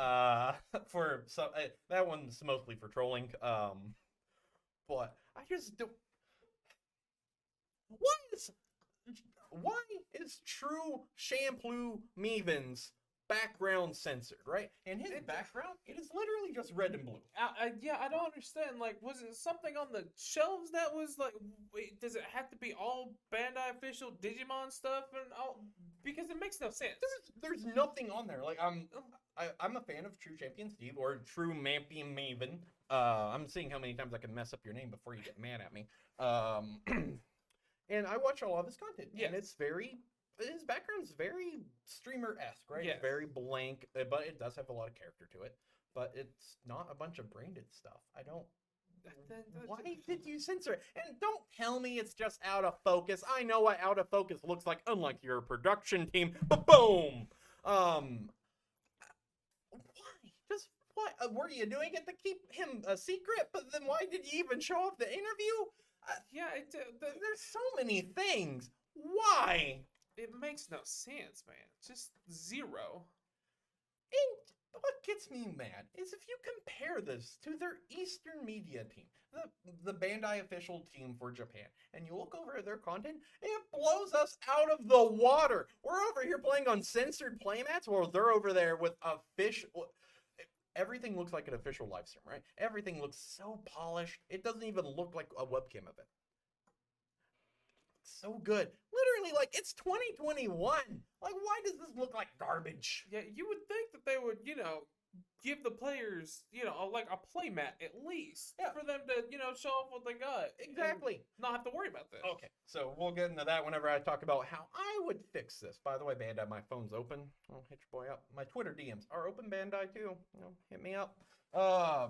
For some, that one's mostly for trolling. But I just don't. Why is True Shampoo Meven's background censored, right? And his background, it is literally just red and blue. Yeah, I don't understand. Like, was it something on the shelves that was like, wait, does it have to be all Bandai official Digimon stuff and all? Because it makes no sense. There's nothing on there. Like, I'm a fan of True Champion Steve or True Champion Maven. I'm seeing how many times I can mess up your name before you get mad at me. And I watch a lot of his content, and Yes. his background's very streamer-esque, right? Yes. It's very blank, but it does have a lot of character to it. But it's not a bunch of branded stuff. I don't. Why did you censor it? And don't tell me it's just out of focus. I know what out of focus looks like, unlike your production team. But boom. Why? Just what? Were you doing it to keep him a secret? But then why did you even show off the interview? Yeah, There's so many things. Why? it makes no sense, man. Just zero. And what gets me mad is if you compare this to their Eastern media team, the Bandai official team for Japan, and you look over at their content, it blows us out of the water. We're over here playing on censored playmats, while they're over there with official. Everything looks like an official live stream, right? Everything looks so polished. It doesn't even look like a webcam event. So good. Literally, like, it's 2021. Like, why does this look like garbage? Yeah, you would think that they would, give the players, like a play mat at least Yeah. for them to, show off what they got. and Exactly. not have to worry about this. Okay, so we'll get into that whenever I talk about how I would fix this. By the way, Bandai, my phone's open. I'll hit your boy up. My Twitter DMs are open, Bandai, too. Hit me up. But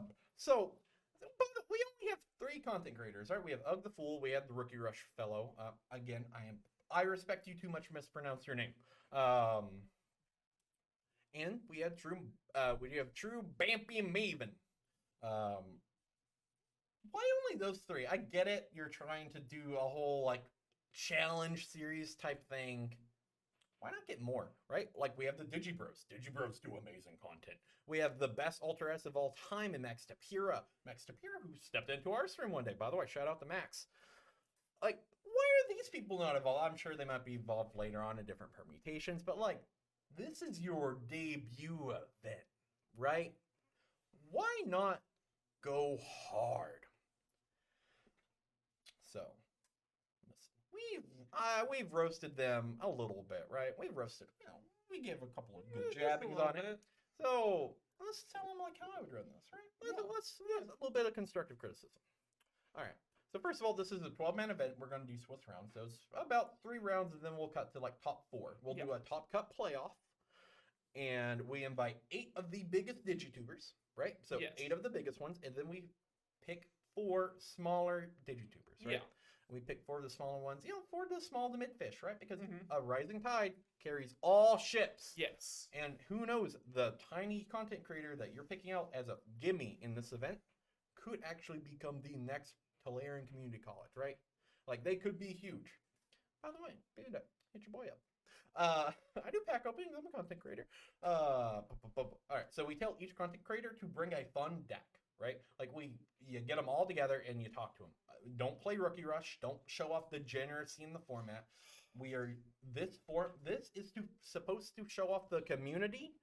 we only have 3 content creators, right? We have Ugg the Fool. We have the Rookie Rush fellow. Again, I respect you too much to mispronounce your name. And we have True Bampy Maven. Why only those 3? I get it. You're trying to do a whole like challenge series type thing. Why not get more, right? Like we have the Digibros. Digibros do amazing content. We have the best Ultra S of all time in Max Tapira. Max Tapira, who stepped into our stream one day. By the way, shout out to Max. Like, why are these people not involved? I'm sure they might be involved later on in different permutations, but like, this is your debut event, right? Why not go hard? So, we've roasted them a little bit, right? We've roasted, we gave a couple of good Just a jabbings little on it. bit. So let's tell them like how I would run this, right? Let's a little bit of constructive criticism. All right. So first of all, this is a 12-man event. We're going to do Swiss rounds. So it's about 3 rounds, and then we'll cut to like top 4. We'll do a top cut playoff, and we invite 8 of the biggest digitubers, right? So Yes. 8 of the biggest ones, and then we pick 4 smaller digitubers, right? Yeah. We pick 4 of the smaller ones, 4 of the small to mid fish, right? Because Mhm. a rising tide carries all ships. Yes. And who knows, the tiny content creator that you're picking out as a gimme in this event could actually become the next Tolarian Community College, right? Like, they could be huge. By the way, Bandai, hit your boy up. I do pack openings. I'm a content creator. All right, so we tell each content creator to bring a fun deck, right? Like, you get them all together and you talk to them. Don't play Rookie Rush. Don't show off the degeneracy in the format. This is supposed to show off the community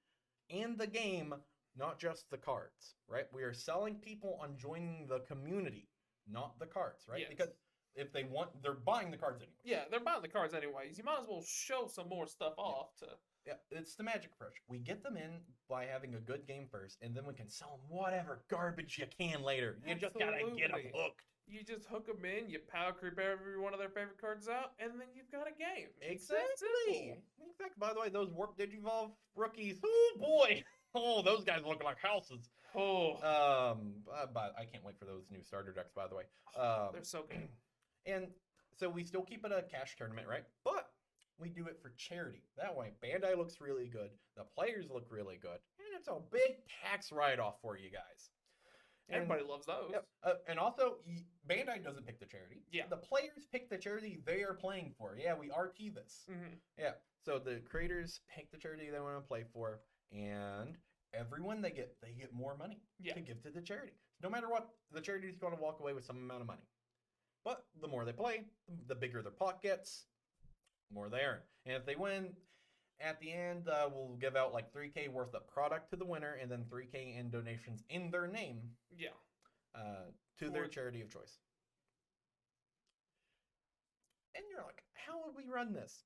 and the game, not just the cards, right? We are selling people on joining the community, not the cards, right? Yes. Because if they want, they're buying the cards anyway. Yeah, they're buying the cards anyways. You might as well show some more stuff off to. Yeah, it's the magic approach. We get them in by having a good game first, and then we can sell them whatever garbage you can later. You just gotta get them Absolutely. hooked. You just hook them in, you power creep every one of their favorite cards out, and then you've got a game. It's that Exactly. simple. Exactly. By the way, those Warp Digivolve rookies, oh boy, oh those guys look like houses. Oh, But I can't wait for those new starter decks. By the way, they're so good. and so we still keep it a cash tournament, right? But we do it for charity. That way, Bandai looks really good. The players look really good, and it's a big tax write-off for you guys. And- Everybody loves those. Yep. And also, Bandai doesn't pick the charity. Yeah. The players pick the charity they are playing for. Yeah, we RT this. Mm-hmm. Yeah. So the creators pick the charity they want to play for, and everyone they get more money to give to the charity. No matter what, the charity is going to walk away with some amount of money. But the more they play, the bigger their pot gets, the more they earn. And if they win, at the end, we'll give out like $3K worth of product to the winner, and then $3K in donations in their name Yeah. to their charity of choice. And you're like, how would we run this?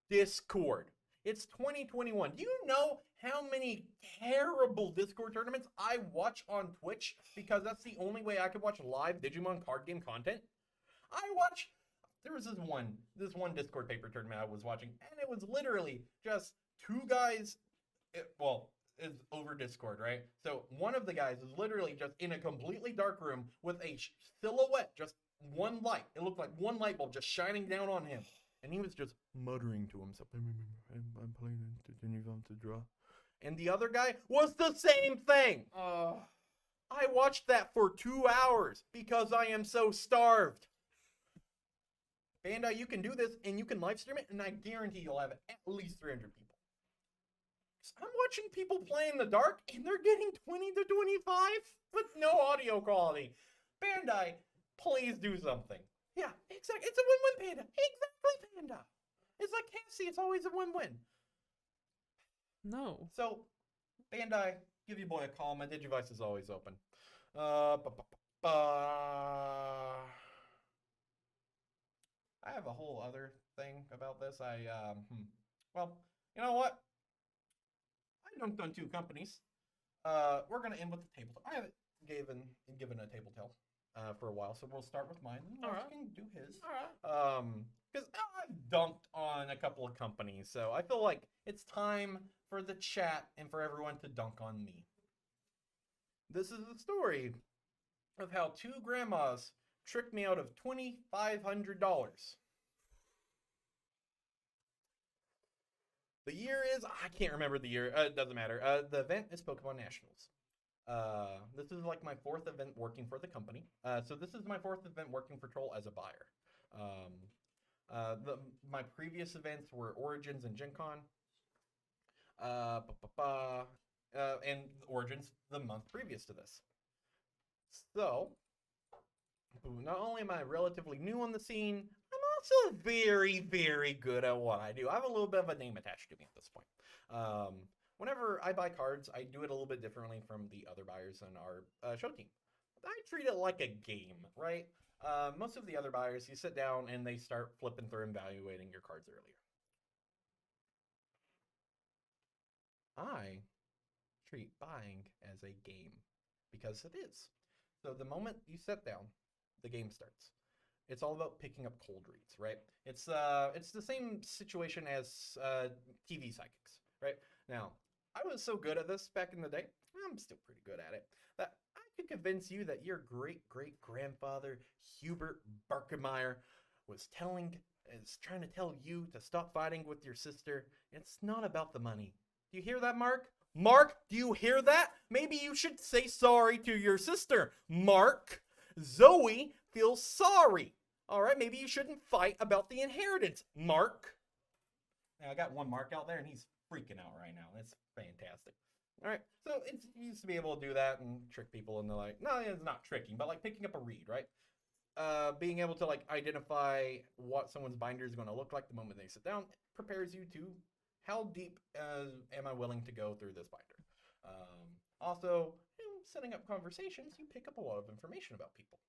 Discord. It's 2021. Do you know how many terrible Discord tournaments I watch on Twitch? Because that's the only way I can watch live Digimon card game content. There was this one Discord paper tournament I was watching, and it was literally just two guys, it's over Discord, right? So one of the guys is literally just in a completely dark room with a silhouette, just one light. It looked like one light bulb just shining down on him. And he was just muttering to himself, I'm playing Digimon to draw. And the other guy was the same thing. I watched that for 2 hours because I am so starved. Bandai, you can do this, and you can live stream it, and I guarantee you'll have at least 300 people. I'm watching people play in the dark, and they're getting 20 to 25 with no audio quality. Bandai, please do something. Yeah, exactly. It's a win-win, Panda. Exactly, Panda. It's like KFC. It's always a win-win. No. So, Bandai, give your boy a call. My Digivice is always open. I have a whole other thing about this. Well, you know what? I dunked on 2 companies. We're gonna end with the table. I haven't given a table tale for a while, so we'll start with mine. And Ross can do his. All right. Because I've dunked on a couple of companies, so I feel like it's time for the chat and for everyone to dunk on me. This is the story of how 2 grandmas tricked me out of $2,500. The year is, I can't remember the year, it doesn't matter. The event is Pokemon Nationals. This is like my 4th event working for the company. So this is my 4th event working for Troll as a buyer. My previous events were Origins and Gen Con. And Origins the month previous to this. So, not only am I relatively new on the scene, I'm also very, very good at what I do. I have a little bit of a name attached to me at this point. Whenever I buy cards, I do it a little bit differently from the other buyers in our show team. I treat it like a game, right? Most of the other buyers, you sit down and they start flipping through and evaluating your cards earlier. I treat buying as a game because it is. So the moment you sit down, the game starts. It's all about picking up cold reads, right? It's the same situation as TV psychics, right? Now, I was so good at this back in the day. I'm still pretty good at it. That I could convince you that your great-great-grandfather Hubert Barkemeyer was trying to tell you to stop fighting with your sister. It's not about the money. Do you hear that, Mark? Mark, do you hear that? Maybe you should say sorry to your sister, Mark. Zoe feels sorry. All right, maybe you shouldn't fight about the inheritance, Mark. Now, I got one Mark out there, and he's freaking out right now. That's fantastic. All right, so it used to be able to do that and trick people into like, no, it's not tricking, but like picking up a read, right? Being able to like identify what someone's binder is going to look like the moment they sit down prepares you to how deep am I willing to go through this binder. Also, setting up conversations, you pick up a lot of information about people.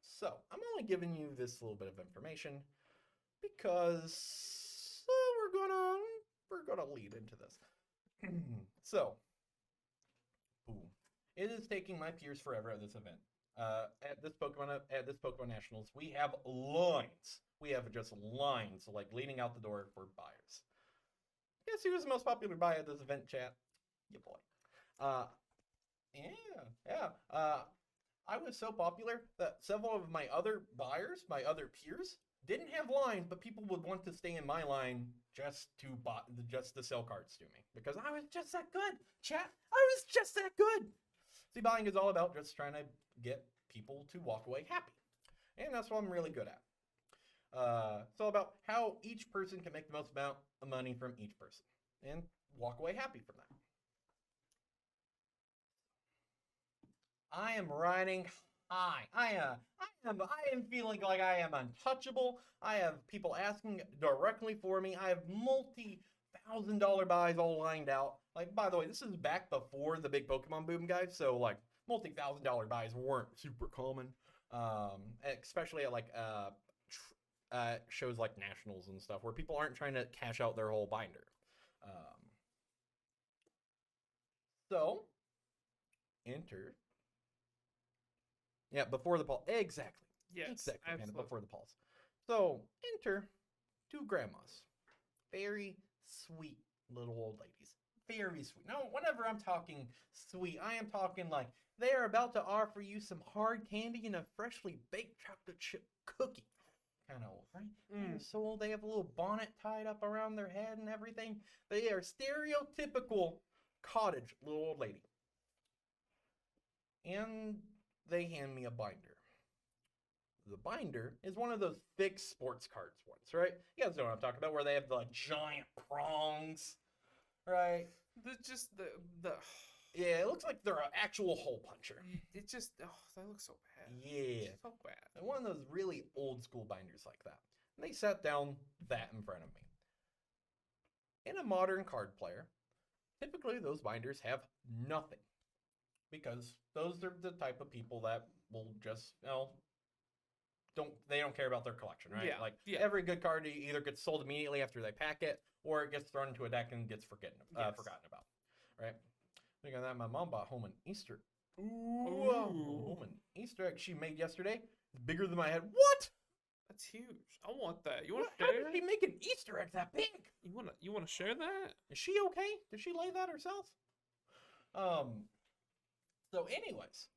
So I'm only giving you this little bit of information because we're gonna lead into this. So, boom. It is taking my peers forever at this event. At this Pokemon Nationals, we have lines. We have just lines like leading out the door for buyers. Guess who was the most popular buyer at this event, chat? Your boy. I was so popular that several of my other buyers, my other peers, didn't have lines, but people would want to stay in my line just to sell cards to me because I was just that good, chat. I was just that good. See, buying is all about just trying to get people to walk away happy, and that's what I'm really good at. It's all about how each person can make the most amount of money from each person and walk away happy from that. I am riding high. I am feeling like I am untouchable. I have people asking directly for me. I have multi-$1,000 buys all lined out. Like, by the way, this is back before the big Pokemon boom, guys. So, like, multi-$1,000 buys weren't super common. Especially at, like, shows like Nationals and stuff where people aren't trying to cash out their whole binder. So, enter. Yeah, before the pulse. Exactly. Yes, Exactly. Panda, absolutely. before the pulse. So, enter two grandmas. Very sweet little old ladies. Very sweet. Now, whenever I'm talking sweet, I am talking like they are about to offer you some hard candy and a freshly baked chocolate chip cookie. Kind of old, right? They're so old, they have a little bonnet tied up around their head and everything. They are stereotypical cottage little old lady. And they hand me a binder. The binder is one of those thick sports cards ones, right? You guys know what I'm talking about, where they have the giant prongs, right? The Yeah, it looks like they're an actual hole puncher. it just that looks so bad. Yeah. So bad. And one of those really old school binders like that. And they set down that in front of me. In a modern card player, typically those binders have nothing. Because those are the type of people that will just, they don't care about their collection, right? Yeah, Like yeah. every good card either gets sold immediately after they pack it, or it gets thrown into a deck and gets forgotten about, right? Think of that, my mom bought home an Easter. Home an Easter egg she made yesterday. It's bigger than my head. What? That's huge. I want that. You want to How share? did she make an Easter egg that big? You wanna share that? Is she okay? Did she lay that herself? So anyways,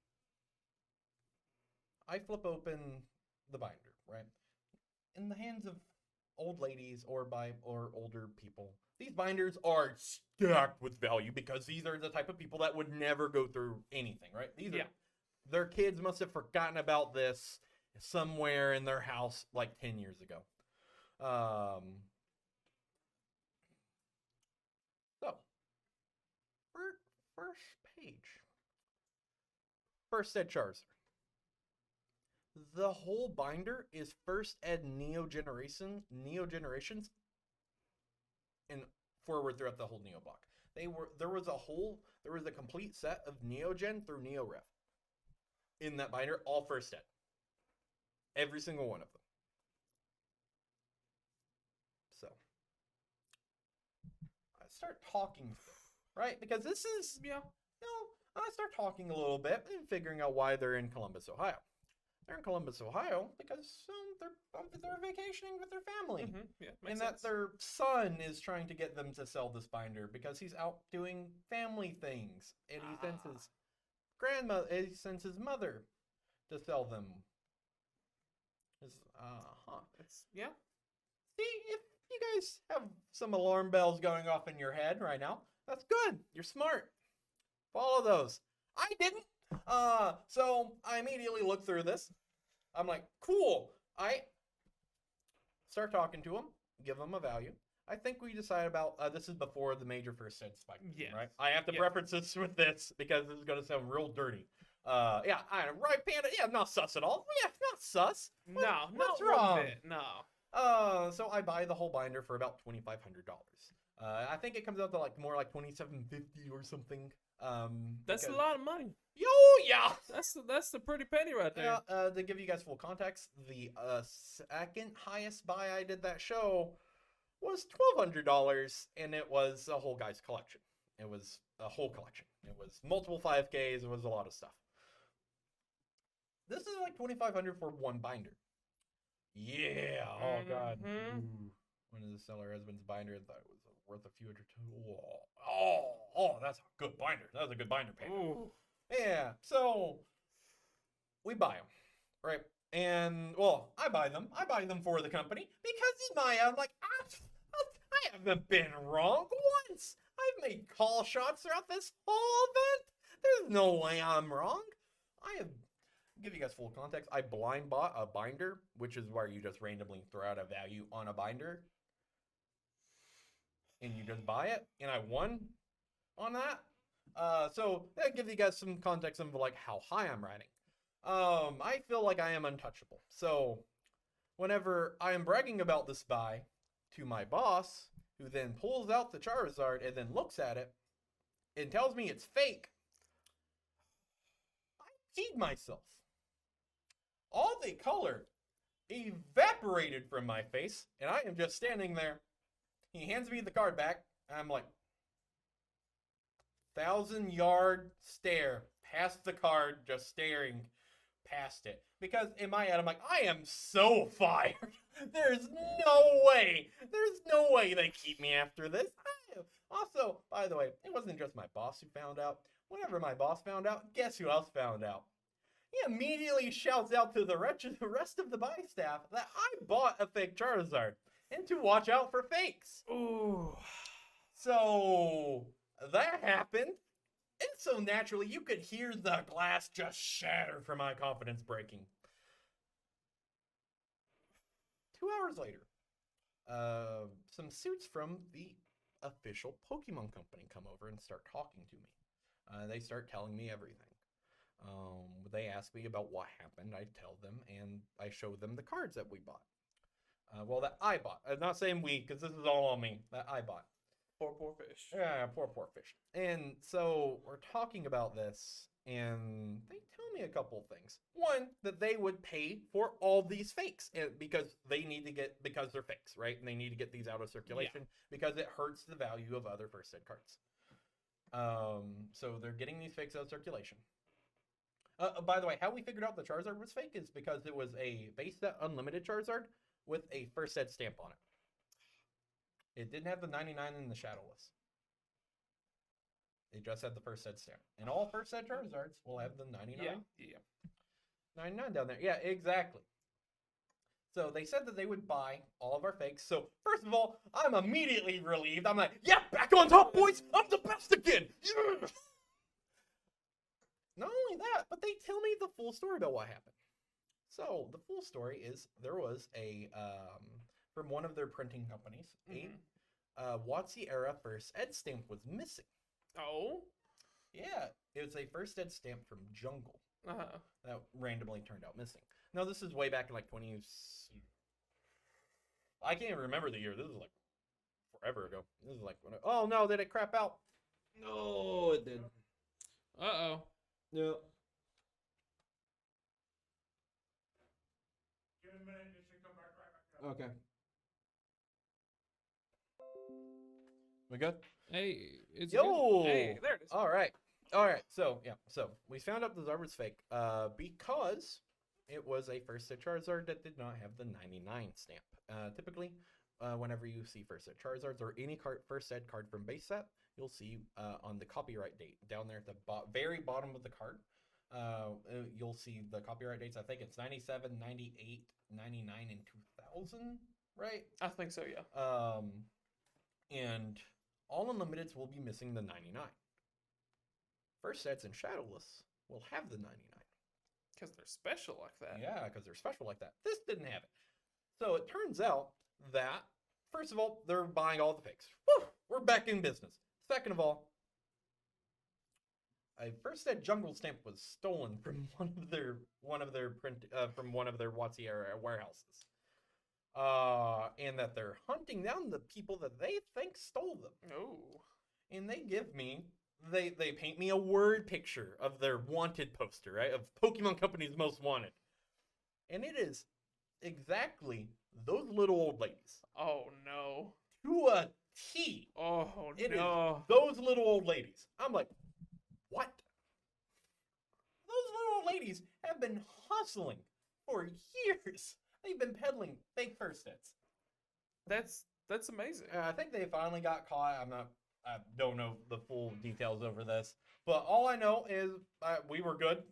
I flip open the binder, right? In the hands of old ladies or older people, these binders are stacked with value because these are the type of people that would never go through anything, right? These are their kids must have forgotten about this somewhere in their house like 10 years ago. So, first page. First Ed Charizard. The whole binder is First Ed Neo Generations and forward throughout the whole Neo block. There was a complete set of Neo Gen through Neo Rev in that binder, all First Ed. Every single one of them. So I start talking to them, right? Because this is I start talking a little bit and figuring out why they're in Columbus, Ohio. They're in Columbus, Ohio because they're vacationing with their family. Mm-hmm. Yeah, makes And sense. that their son is trying to get them to sell this binder because he's out doing family things. And he sends his he sends his mother to sell them. Yeah. See, if you guys have some alarm bells going off in your head right now, that's good. You're smart. Follow those. I didn't. So I immediately look through this. I'm like, cool. I start talking to him, give him a value. I think we decide about, this is before the major First Ed spike, right? I have to preference this with this because this is going to sound real dirty. Right, Panda? Yeah, not sus at all. Yeah, not sus. What's what's not wrong? one bit. No. So I buy the whole binder for about $2,500. I think it comes out to more like $2,750 or something. That's a lot of money. Yo, yeah. That's a pretty penny right there. Yeah. To give you guys full context, the second highest buy I did that show was $1,200, and it was a whole guy's collection. It was a whole collection. It was multiple 5Ks. It was a lot of stuff. This is like $2,500 for one binder. Yeah. Oh God. Ooh. When the seller husband's binder, I thought it was worth a few hundred. Oh, that's a good binder. That was a good binder payment. Ooh. Yeah. So we buy them, right? And I buy them. I buy them for the company because I'm like, I haven't been wrong once. I've made call shots throughout this whole event. There's no way I'm wrong. Give you guys full context. I blind bought a binder, which is where you just randomly throw out a value on a binder. And you just buy it. And I won on that. So that gives you guys some context of how high I'm riding. I feel like I am untouchable. So whenever I am bragging about this buy to my boss, who then pulls out the Charizard and then looks at it and tells me it's fake, I feed myself. All the color evaporated from my face, and I am just standing there. He hands me the card back, and I'm like, 1,000-yard stare past the card, just staring past it. Because in my head, I'm like, I am so fired. There's no way they keep me after this. Also, by the way, it wasn't just my boss who found out. Whenever my boss found out, guess who else found out? He immediately shouts out to the rest of the buy staff that I bought a fake Charizard and to watch out for fakes. Ooh. So that happened. And so naturally, you could hear the glass just shatter from my confidence breaking. 2 hours later, some suits from the official Pokemon company come over and start talking to me. They start telling me everything. They ask me about what happened. I tell them, and I show them the cards that we bought. Well, that I bought. I'm not saying we, because this is all on me. That I bought. Poor fish. Yeah, poor fish. And so we're talking about this, and they tell me a couple things. One, that they would pay for all these fakes because because they're fakes, right? And they need to get these out of circulation because it hurts the value of other first ed cards. So they're getting these fakes out of circulation. By the way, how we figured out the Charizard was fake is because it was a base set unlimited Charizard with a first ed stamp on it. It didn't have the 99 in the shadowless. It just had the first ed stamp. And all first ed Charizards will have the 99. Yeah. 99 down there. Yeah, exactly. So they said that they would buy all of our fakes. So first of all, I'm immediately relieved. I'm like, yeah, back on top, boys. I'm the best again. Yeah! Not only that, but they tell me the full story about what happened. So the full story is there was a from one of their printing companies, a WotC era first ed stamp was missing. Oh? Yeah, it was a first ed stamp from Jungle Uh-huh. that randomly turned out missing. Now this is way back in like 20. I can't even remember the year. This is like forever ago. This is like oh no, did it crap out? No, it didn't. Uh-oh. Yeah. Okay. We good? Hey, it's Yo! Hey, there it is. All right. So we found out the Zard was fake because it was a first set Charizard that did not have the 99 stamp. Typically, whenever you see first set Charizards or any first set card from base set, you'll see on the copyright date down there at the very bottom of the card. You'll see the copyright dates. I think it's 97, 98, 99, and 2000, right? I think so, yeah. And all unlimiteds will be missing the 99. First sets and shadowless will have the 99. Because they're special like that. Yeah, because they're special like that. This didn't have it. So it turns out that, first of all, they're buying all the fakes. Woo! We're back in business. Second of all, a first set jungle stamp was stolen from one of their WotC era warehouses. And that they're hunting down the people that they think stole them. Oh. And they give me, they paint me a word picture of their wanted poster, right? Of Pokemon Company's most wanted. And it is exactly those little old ladies. Oh, no. To a T. Oh, It is no. those little old ladies. I'm like, what? Those little old ladies have been hustling for years. They've been peddling fake first sets. That's amazing. I think they finally got caught. I don't know the full details over this, but all I know is we were good,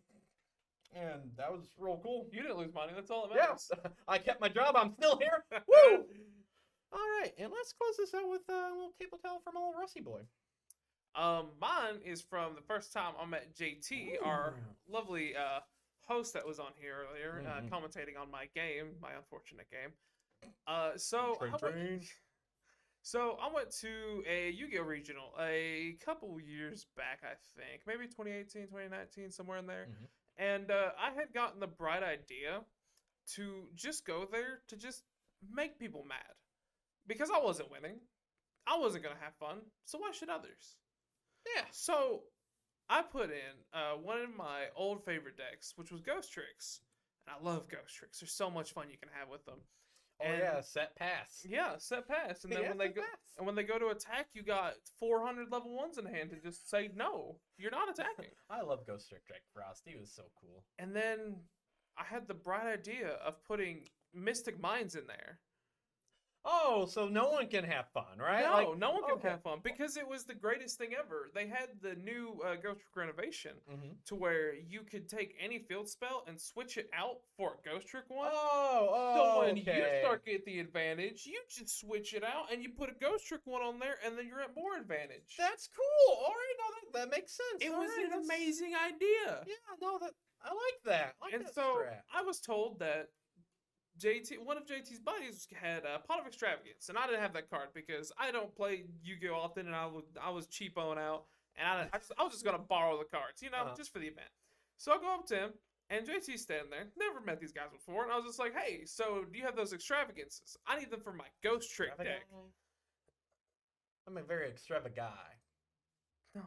and that was real cool. You didn't lose money. That's all that Yeah, matters. I kept my job. I'm still here. Woo! All right, and let's close this out with a little table tale from old Rusty Boy. Mine is from the first time I met JT, our lovely host that was on here earlier, commentating on my game, my unfortunate game. So I went to a Yu-Gi-Oh! Regional a couple years back, I think, maybe 2018, 2019, somewhere in there. And I had gotten the bright idea to just go there to just make people mad. Because I wasn't winning. I wasn't going to have fun, so why should others? Yeah. So I put in one of my old favorite decks, which was Ghost Tricks. And I love Ghost Tricks. There's so much fun you can have with them. Oh And- yeah, set pass. Yeah, set pass. And then Yeah, when they set go pass. and when they go to attack, you got 400 level 1s in hand to just say no. You're not attacking. I love Ghost Trick Jack Frost. He was so cool. And then I had the bright idea of putting Mystic Mines in there. Oh, so no one can have fun, right? No, Like, no one can okay. have fun because it was the greatest thing ever. They had the new Ghost Trick renovation Mhm. to where you could take any field spell and switch it out for a Ghost Trick one. Oh, So when okay. you start get the advantage, you just switch it out and you put a Ghost Trick one on there, and then you're at more advantage. That's cool. All right, no, that makes sense. It All was right, an that's- amazing idea. Yeah, no, that I like that. I like And that so strat. I was told that one of JT's buddies had a Pot of Extravagance, and I didn't have that card because I don't play Yu-Gi-Oh often, and I was cheapoing out, and I was just gonna borrow the cards, just for the event. So I go up to him, and JT's standing there. Never met these guys before, and I was just like, "Hey, so do you have those extravagances? I need them for my Ghost Trick deck." I'm a very extravagant guy. No.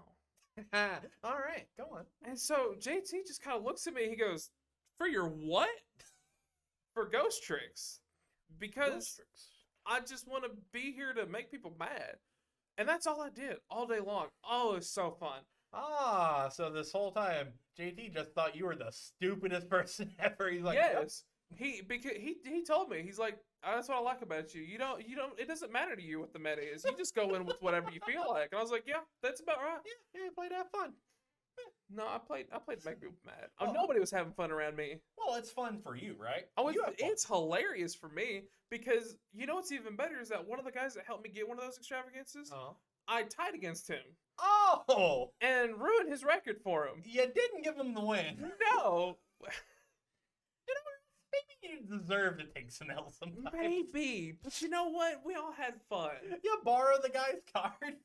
All right, go on. And so JT just kind of looks at me. He goes, "For your what?" For Ghost Tricks, because I just want to be here to make people mad, and that's all I did all day long. Oh, it was so fun. Ah, so this whole time, JT just thought you were the stupidest person ever. He's like, "Yep." Yes, he told me, he's like, that's what I like about you. You don't it doesn't matter to you what the meta is. You just go in with whatever you feel like. And I was like, yeah, that's about right. Yeah, you play to have fun. No, I played to make people mad. Well, Nobody was having fun around me. Well, it's fun for you, right? Oh, You have fun. it's hilarious for me because you know what's even better is that one of the guys that helped me get one of those extravagances, I tied against him Oh, and ruined his record for him. you didn't give him the win. No, Maybe you deserve to take some L sometimes. maybe, but you know what? We all had fun, You borrow the guy's card.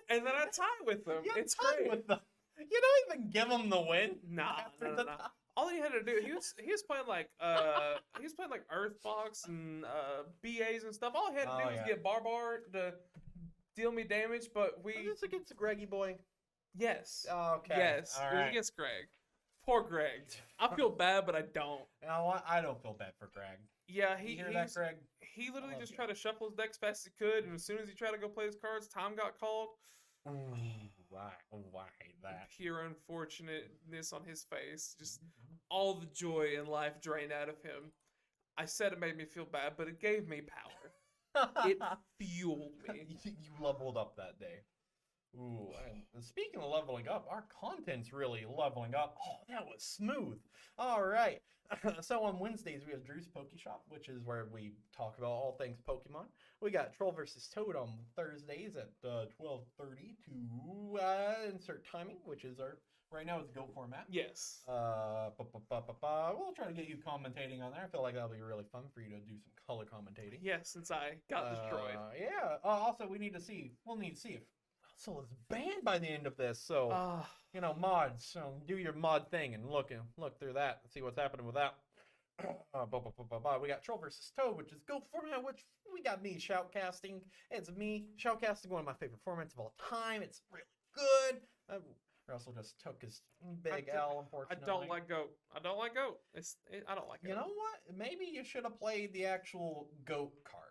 and then I tie with him. You It's tie great. with them. You don't even give him the win. Nah, after no, the no. tie. All he had to do, he was playing like Earthbox and BAs and stuff. All he had to Oh, do was yeah. get Barbar to deal me damage, but Was this against Greggy boy? yes. Okay. Yes, All it was right. against Greg. Poor Greg. I feel bad, but I don't. You know what? I don't feel bad for Greg. Yeah, You hear that, Greg? he literally love just you. tried to shuffle his deck as fast as he could, and as soon as he tried to go play his cards, time got called. Why? Oh, I hate that. Pure unfortunateness on his face. Just all the joy in life drained out of him. I said it made me feel bad, but it gave me power. It fueled me. you leveled up that day. Ooh, and speaking of leveling up, our content's really leveling up. Oh, that was smooth. All right. So on Wednesdays, we have Drew's Poke Shop, which is where we talk about all things Pokemon. We got Troll vs. Toad on Thursdays at 12:30 to insert timing, which is our, right now, it's Go format. Yes. We'll try to get you commentating on there. I feel like that'll be really fun for you to do some color commentating. Yes, since I got destroyed. Yeah. Also, we'll need to see if Russell is banned by the end of this. So, mods, so do your mod thing and look through that and see what's happening with that. We got Troll vs. Toad, which is Go format, which we got me shoutcasting. It's me shoutcasting, one of my favorite formats of all time. It's really good. Russell just took his big L, I unfortunately. don't like goat. I don't like goat. I don't like goat. You know what? Maybe you should have played the actual goat card.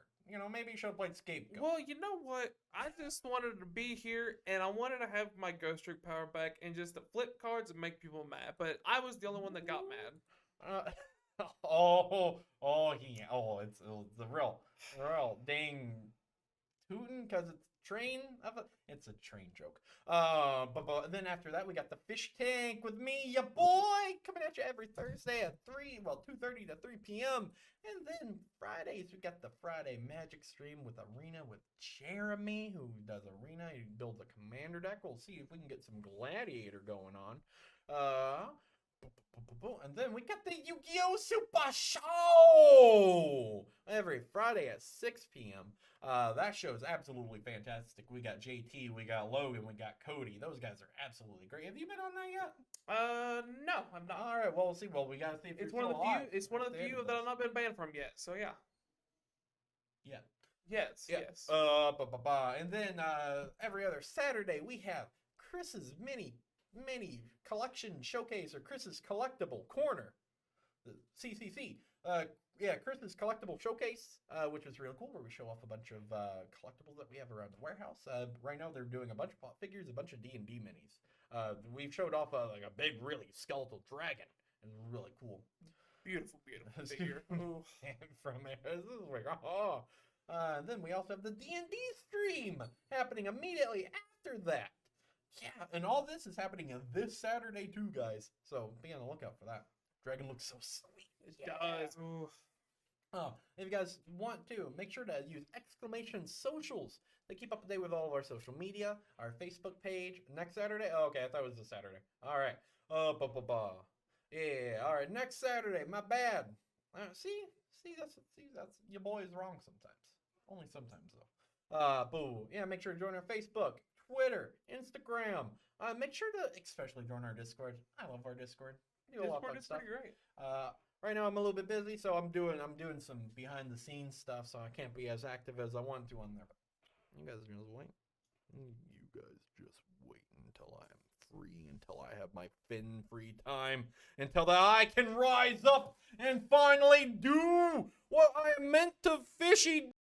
Maybe you should have played Scapegoat. Well, you know what? I just wanted to be here, and I wanted to have my Ghost Trick power back and just to flip cards and make people mad. But I was the only one that got mad. It's the real dang tootin' because it's train. It's a train joke. But then after that, we got the Fish Tank with me, ya boy, coming at you every Thursday at 2:30 to 3 p.m. And then Fridays, we got the Friday Magic stream with Arena with Jeremy, who does Arena. He builds a commander deck. We'll see if we can get some Gladiator going on. And then we got the Yu-Gi-Oh! Super Show every Friday at 6 p.m. That show is absolutely fantastic. We got JT, we got Logan, we got Cody. Those guys are absolutely great. Have you been on that yet? No, I'm not. All right, well, we'll see. Well, we got to see if It's you're one of the still few. alive It's one of at the the few end of that this. I've not been banned from yet. So yeah. Yeah. Yes. Yeah. Yes. And then every other Saturday we have Chris's mini collection showcase, or Chris's collectible corner. the CCC. Yeah, Chris's collectible showcase, which was real cool, where we show off a bunch of collectibles that we have around the warehouse. Right now, they're doing a bunch of pop figures, a bunch of D&D minis. We've showed off like a big, really skeletal dragon, and really cool. Beautiful figure. Ooh. And from there, this is like, oh. Then we also have the D&D stream happening immediately after that. Yeah, and all this is happening this Saturday too, guys. So be on the lookout for that. Dragon looks so sweet. It does. Ooh. Oh, if you guys want to, make sure to use exclamation socials to keep up to date with all of our social media, our Facebook page. Next Saturday? Oh, okay, I thought it was this Saturday. All right. Yeah, all right, next Saturday. My bad. See, that's your boy is wrong sometimes. Only sometimes though. Boo. Yeah, make sure to join our Facebook, Twitter, Instagram. Make sure to especially join our Discord. I love our Discord. We do a lot of Discord fun is stuff. pretty great. Right now I'm a little bit busy, so I'm doing some behind the scenes stuff, so I can't be as active as I want to on there. But you guys just wait. You guys just wait until I am free, until I have my Finn free time, until that I can rise up and finally do what I am meant to fishy